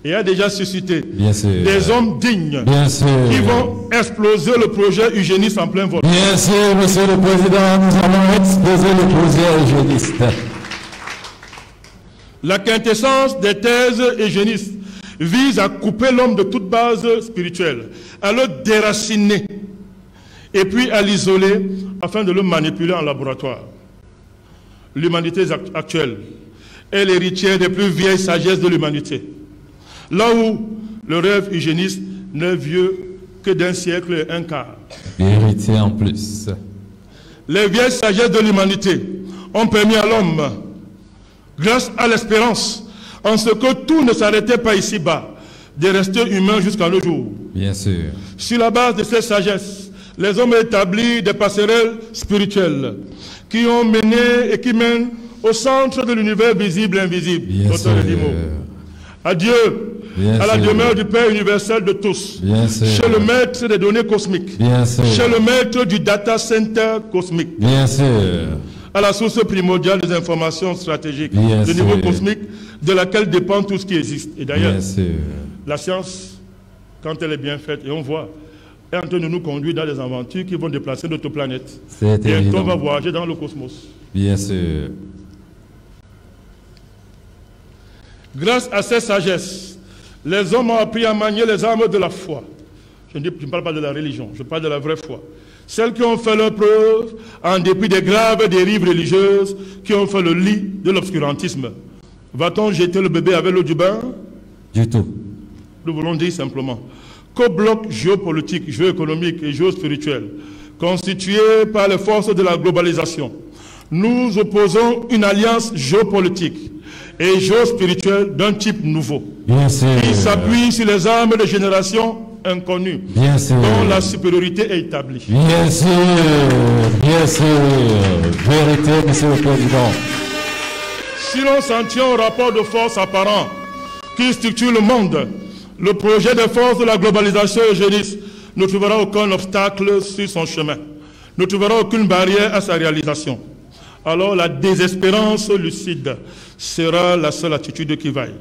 et a déjà suscité, des hommes dignes qui vont exploser le projet eugéniste en plein vol. Bien sûr, Monsieur le Président, nous allons exploser le projet eugéniste. La quintessence des thèses eugénistes vise à couper l'homme de toute base spirituelle, à le déraciner et puis à l'isoler afin de le manipuler en laboratoire. L'humanité actuelle est l'héritière des plus vieilles sagesses de l'humanité. Là où le rêve hygiéniste n'est vieux que d'un siècle et un quart. Héritier en plus. Les vieilles sagesses de l'humanité ont permis à l'homme, grâce à l'espérance, en ce que tout ne s'arrêtait pas ici-bas, de rester humain jusqu'à nos jours. Bien sûr. Sur la base de cette sagesse, les hommes ont établi des passerelles spirituelles qui ont mené et qui mènent au centre de l'univers visible et invisible. Bien sûr. Adieu Bien à la sûr. demeure du Père universel de tous, Bien sûr. chez le maître des données cosmiques, Bien sûr. chez le maître du data center cosmique, Bien sûr. à la source primordiale des informations stratégiques Bien de sûr. niveau cosmique de laquelle dépend tout ce qui existe. Et d'ailleurs, Bien sûr. la science, quand elle est bien faite, et on voit, est en train de nous conduire dans des aventures qui vont déplacer notre planète. C'est Et évident. on va voyager dans le cosmos. Bien sûr. Grâce à cette sagesse, les hommes ont appris à manier les armes de la foi. Je ne parle pas de la religion, je parle de la vraie foi. Celles qui ont fait leur preuve en dépit des graves dérives religieuses qui ont fait le lit de l'obscurantisme. Va-t-on jeter le bébé avec l'eau du bain? Du tout. Nous voulons dire simplement qu'au bloc géopolitique, géoéconomique et géospirituel, constitué par les forces de la globalisation, nous opposons une alliance géopolitique et géospirituelle d'un type nouveau, Bien sûr. qui s'appuie sur les armes de génération inconnues, Bien sûr. dont la supériorité est établie. Bien sûr. Bien sûr. Vérité, Monsieur le Président. Si l'on s'en tient au rapport de force apparent qui structure le monde, le projet des forces de la globalisation eugéniste ne trouvera aucun obstacle sur son chemin, ne trouvera aucune barrière à sa réalisation. Alors la désespérance lucide sera la seule attitude qui vaille.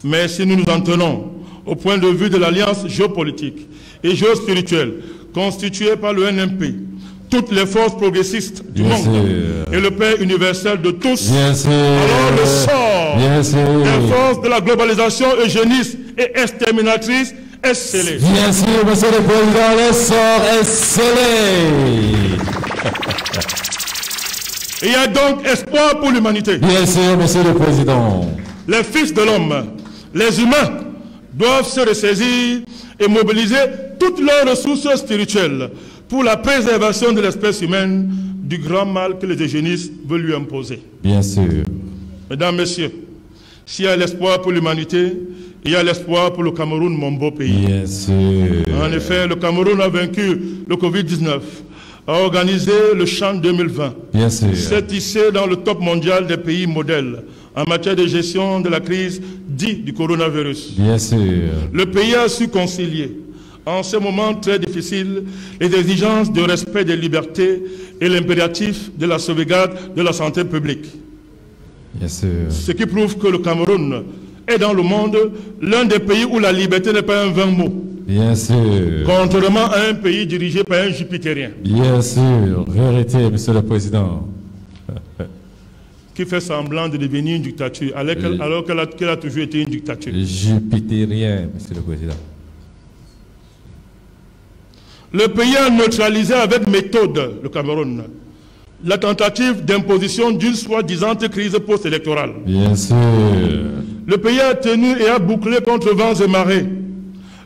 Mais si nous nous en tenons au point de vue de l'alliance géopolitique et géospirituelle constituée par le NMP, toutes les forces progressistes du Bien monde sûr. et le Père universel de tous, Bien sûr. alors le sort Bien sûr. des forces de la globalisation eugéniste et exterminatrice est scellé. Bien sûr, Monsieur le Président, le sort est scellé. Il y a donc espoir pour l'humanité. Bien sûr, Monsieur le Président. Les fils de l'homme, les humains, doivent se ressaisir et mobiliser toutes leurs ressources spirituelles pour la préservation de l'espèce humaine du grand mal que les eugénistes veulent lui imposer. Bien sûr. Mesdames, Messieurs, s'il y a l'espoir pour l'humanité, il y a l'espoir pour le Cameroun, mon beau pays. Bien sûr. En effet, le Cameroun a vaincu le Covid-19, a organisé le Chant 2020, Bien sûr. s'est hissé dans le top mondial des pays modèles en matière de gestion de la crise dite du coronavirus. Bien sûr. Le pays a su concilier, en ce moment très difficile, les exigences de respect des libertés et l'impératif de la sauvegarde de la santé publique. Bien sûr. Ce qui prouve que le Cameroun est dans le monde l'un des pays où la liberté n'est pas un vain mot, Bien sûr. contrairement à un pays dirigé par un jupitérien Bien sûr. Vérité, Monsieur le Président. qui fait semblant de devenir une dictature alors qu'elle a toujours été une dictature. Jupitérien, Monsieur le Président. Le pays a neutralisé avec méthode, le Cameroun, la tentative d'imposition d'une soi-disant crise post-électorale. Bien sûr. Le pays a tenu et a bouclé contre vents et marées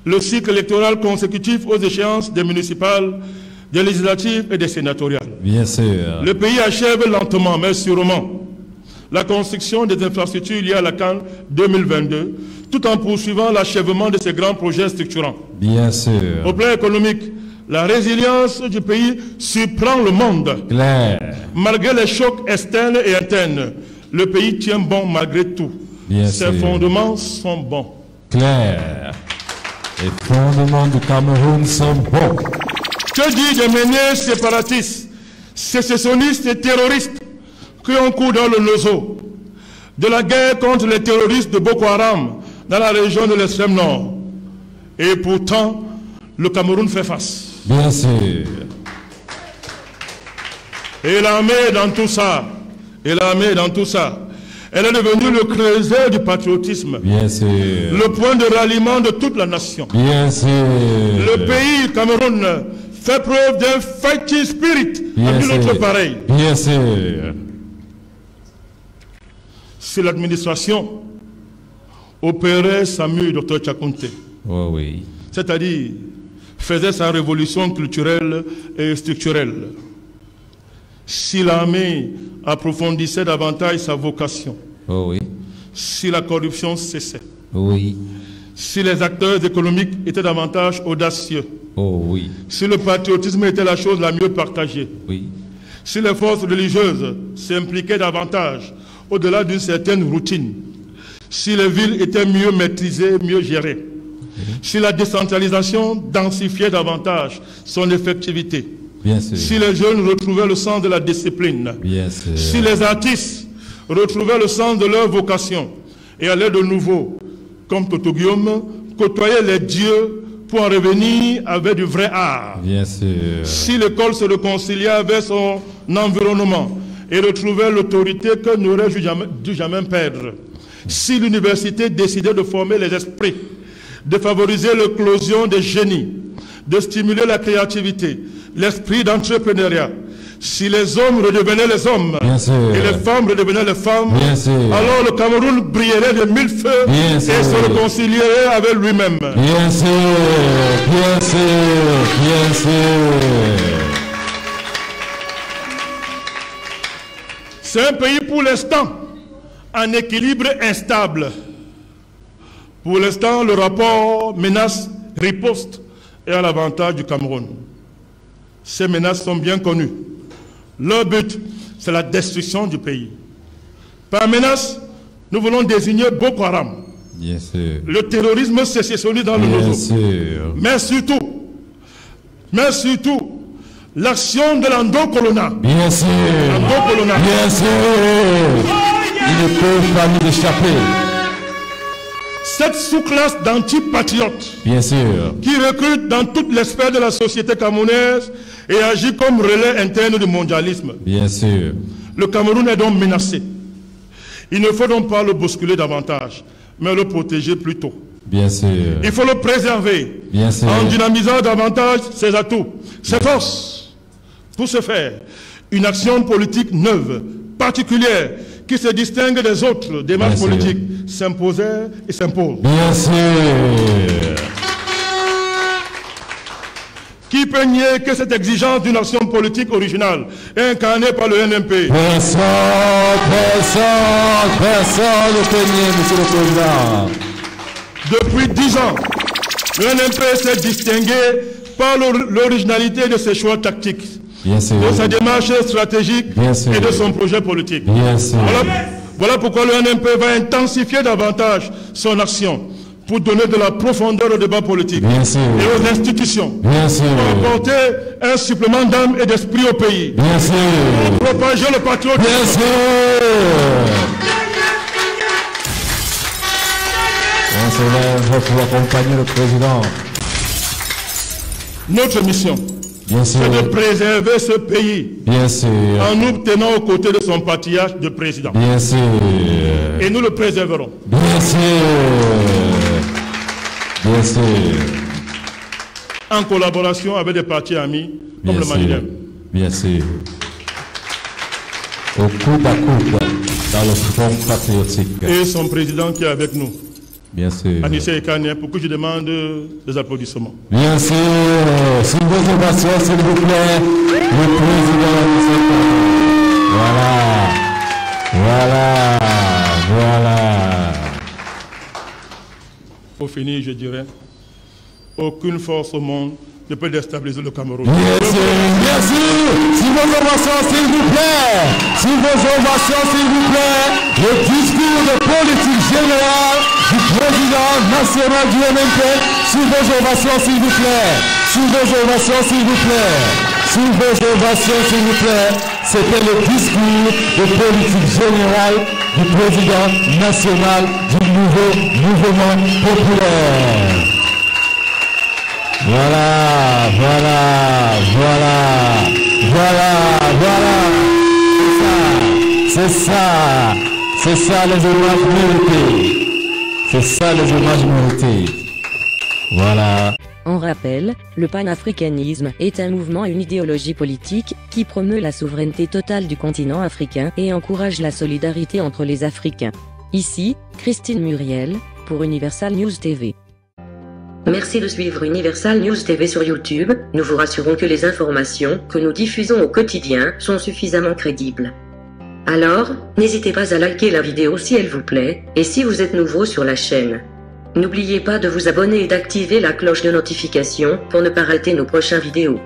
le cycle électoral consécutif aux échéances des municipales, des législatives et des sénatoriales. Bien sûr. Le pays achève lentement, mais sûrement, la construction des infrastructures liées à la CAN 2022, tout en poursuivant l'achèvement de ces grands projets structurants. Bien sûr. Au plan économique, la résilience du pays surprend le monde. Clair. Malgré les chocs externes et internes, le pays tient bon malgré tout. Bien Ses sûr. fondements sont bons. Clair. Les fondements du Cameroun sont bons. Que dire des menées séparatistes, sécessionnistes et terroristes qui ont cours dans le Nozo, de la guerre contre les terroristes de Boko Haram dans la région de l'extrême nord. Et pourtant, le Cameroun fait face. Bien sûr. Et l'armée dans tout ça, elle est devenue le creuset du patriotisme, Bien sûr. le point de ralliement de toute la nation. Bien sûr. Le pays, Cameroun, fait preuve d'un fighting spirit à Bien nul autre sûr. pareil. Bien sûr. sur l'administration opérait Samuel Dr Tchakounté. Oh oui. C'est-à-dire faisait sa révolution culturelle et structurelle. Si l'armée approfondissait davantage sa vocation, Oh oui. si la corruption cessait, Oui. si les acteurs économiques étaient davantage audacieux, Oh oui. si le patriotisme était la chose la mieux partagée, Oui. si les forces religieuses s'impliquaient davantage au-delà d'une certaine routine, si les villes étaient mieux maîtrisées, mieux gérées, si la décentralisation densifiait davantage son effectivité, Bien sûr. si les jeunes retrouvaient le sens de la discipline, Bien sûr. si les artistes retrouvaient le sens de leur vocation et allaient de nouveau, comme Toto Guillaume, côtoyer les dieux pour en revenir avec du vrai art. Bien sûr. Si l'école se réconciliait avec son environnement et retrouvait l'autorité que n'aurait dû jamais perdre, si l'université décidait de former les esprits, de favoriser l'éclosion des génies, de stimuler la créativité, l'esprit d'entrepreneuriat, si les hommes redevenaient les hommes Bien sûr. et les femmes redevenaient les femmes, Bien sûr. alors le Cameroun brillerait de mille feux Bien et sûr. se réconcilierait avec lui-même. Bien sûr. Bien sûr. Bien sûr. C'est un pays pour l'instant en équilibre instable. Pour l'instant, le rapport menace-riposte est à l'avantage du Cameroun. Ces menaces sont bien connues. Leur but, c'est la destruction du pays. Par menace, nous voulons désigner Boko Haram, Bien sûr. le terrorisme sécessionniste dans le Bien Nozo. sûr. Mais surtout, l'action de l'Ando-Colonna. Bien sûr. L'Ando-Colonna. Bien sûr. Il ne peut pas nous échapper. Cette sous-classe d'antipatriotes Bien sûr. qui recrute dans toutes les sphères de la société camerounaise et agit comme relais interne du mondialisme. Bien sûr. Le Cameroun est donc menacé. Il ne faut donc pas le bousculer davantage, mais le protéger plutôt. Bien sûr. Il faut le préserver Bien sûr. en dynamisant davantage ses atouts, ses forces. Pour ce faire, une action politique neuve, particulière, qui se distingue des autres démarches Bien sûr. politiques, s'imposait et s'impose. Bien sûr. Qui peut nier que cette exigence d'une action politique originale est incarnée par le NMP? Personne ne peut nier, Monsieur le Président. Depuis 10 ans, le NMP s'est distingué par l'originalité de ses choix tactiques, Bien sûr. de sa démarche stratégique Bien sûr. et de son projet politique. Bien sûr. Voilà pourquoi le NMP va intensifier davantage son action pour donner de la profondeur au débat politique Bien sûr. et aux institutions, Bien sûr. pour apporter un supplément d'âme et d'esprit au pays, Bien sûr. pour propager le patriotisme. Bien sûr. On se lève pour accompagner le président. Notre mission, Bien sûr. c'est de préserver ce pays Bien sûr. en nous tenant aux côtés de son patriarche de président. Bien sûr. Et nous le préserverons. Bien sûr. Bien sûr. En collaboration avec des partis amis comme Bien le sûr. Manilem. Bien sûr. Au coude à coude dans le front patriotique. Et son président qui est avec nous, Bien sûr. Anissé Ekane, pour que je demande des applaudissements. Bien sûr. Sous vos ovations, s'il vous plaît, le président Anissé Ekane. Voilà. Voilà. Voilà. Pour finir, je dirais, aucune force au monde ne peut déstabiliser le Cameroun. Bien sûr. Sous vos ovations, s'il vous plaît. Sous vos ovations, s'il vous plaît, le discours de politique générale du président national du MNP. Sous vos ovations, s'il vous plaît. Sous vos ovations, s'il vous plaît. Sous vos ovations, s'il vous plaît. C'était le discours de politique générale du président national du nouveau mouvement populaire. Voilà, voilà, voilà, voilà, voilà. C'est ça, c'est ça les hommages mérités. C'est ça les hommages mérités. Voilà. En rappel, le panafricanisme est un mouvement et une idéologie politique qui promeut la souveraineté totale du continent africain et encourage la solidarité entre les Africains. Ici, Christine Muriel, pour Universal News TV. Merci de suivre Universal News TV sur YouTube. Nous vous rassurons que les informations que nous diffusons au quotidien sont suffisamment crédibles. Alors, n'hésitez pas à liker la vidéo si elle vous plaît, et si vous êtes nouveau sur la chaîne. N'oubliez pas de vous abonner et d'activer la cloche de notification pour ne pas rater nos prochaines vidéos.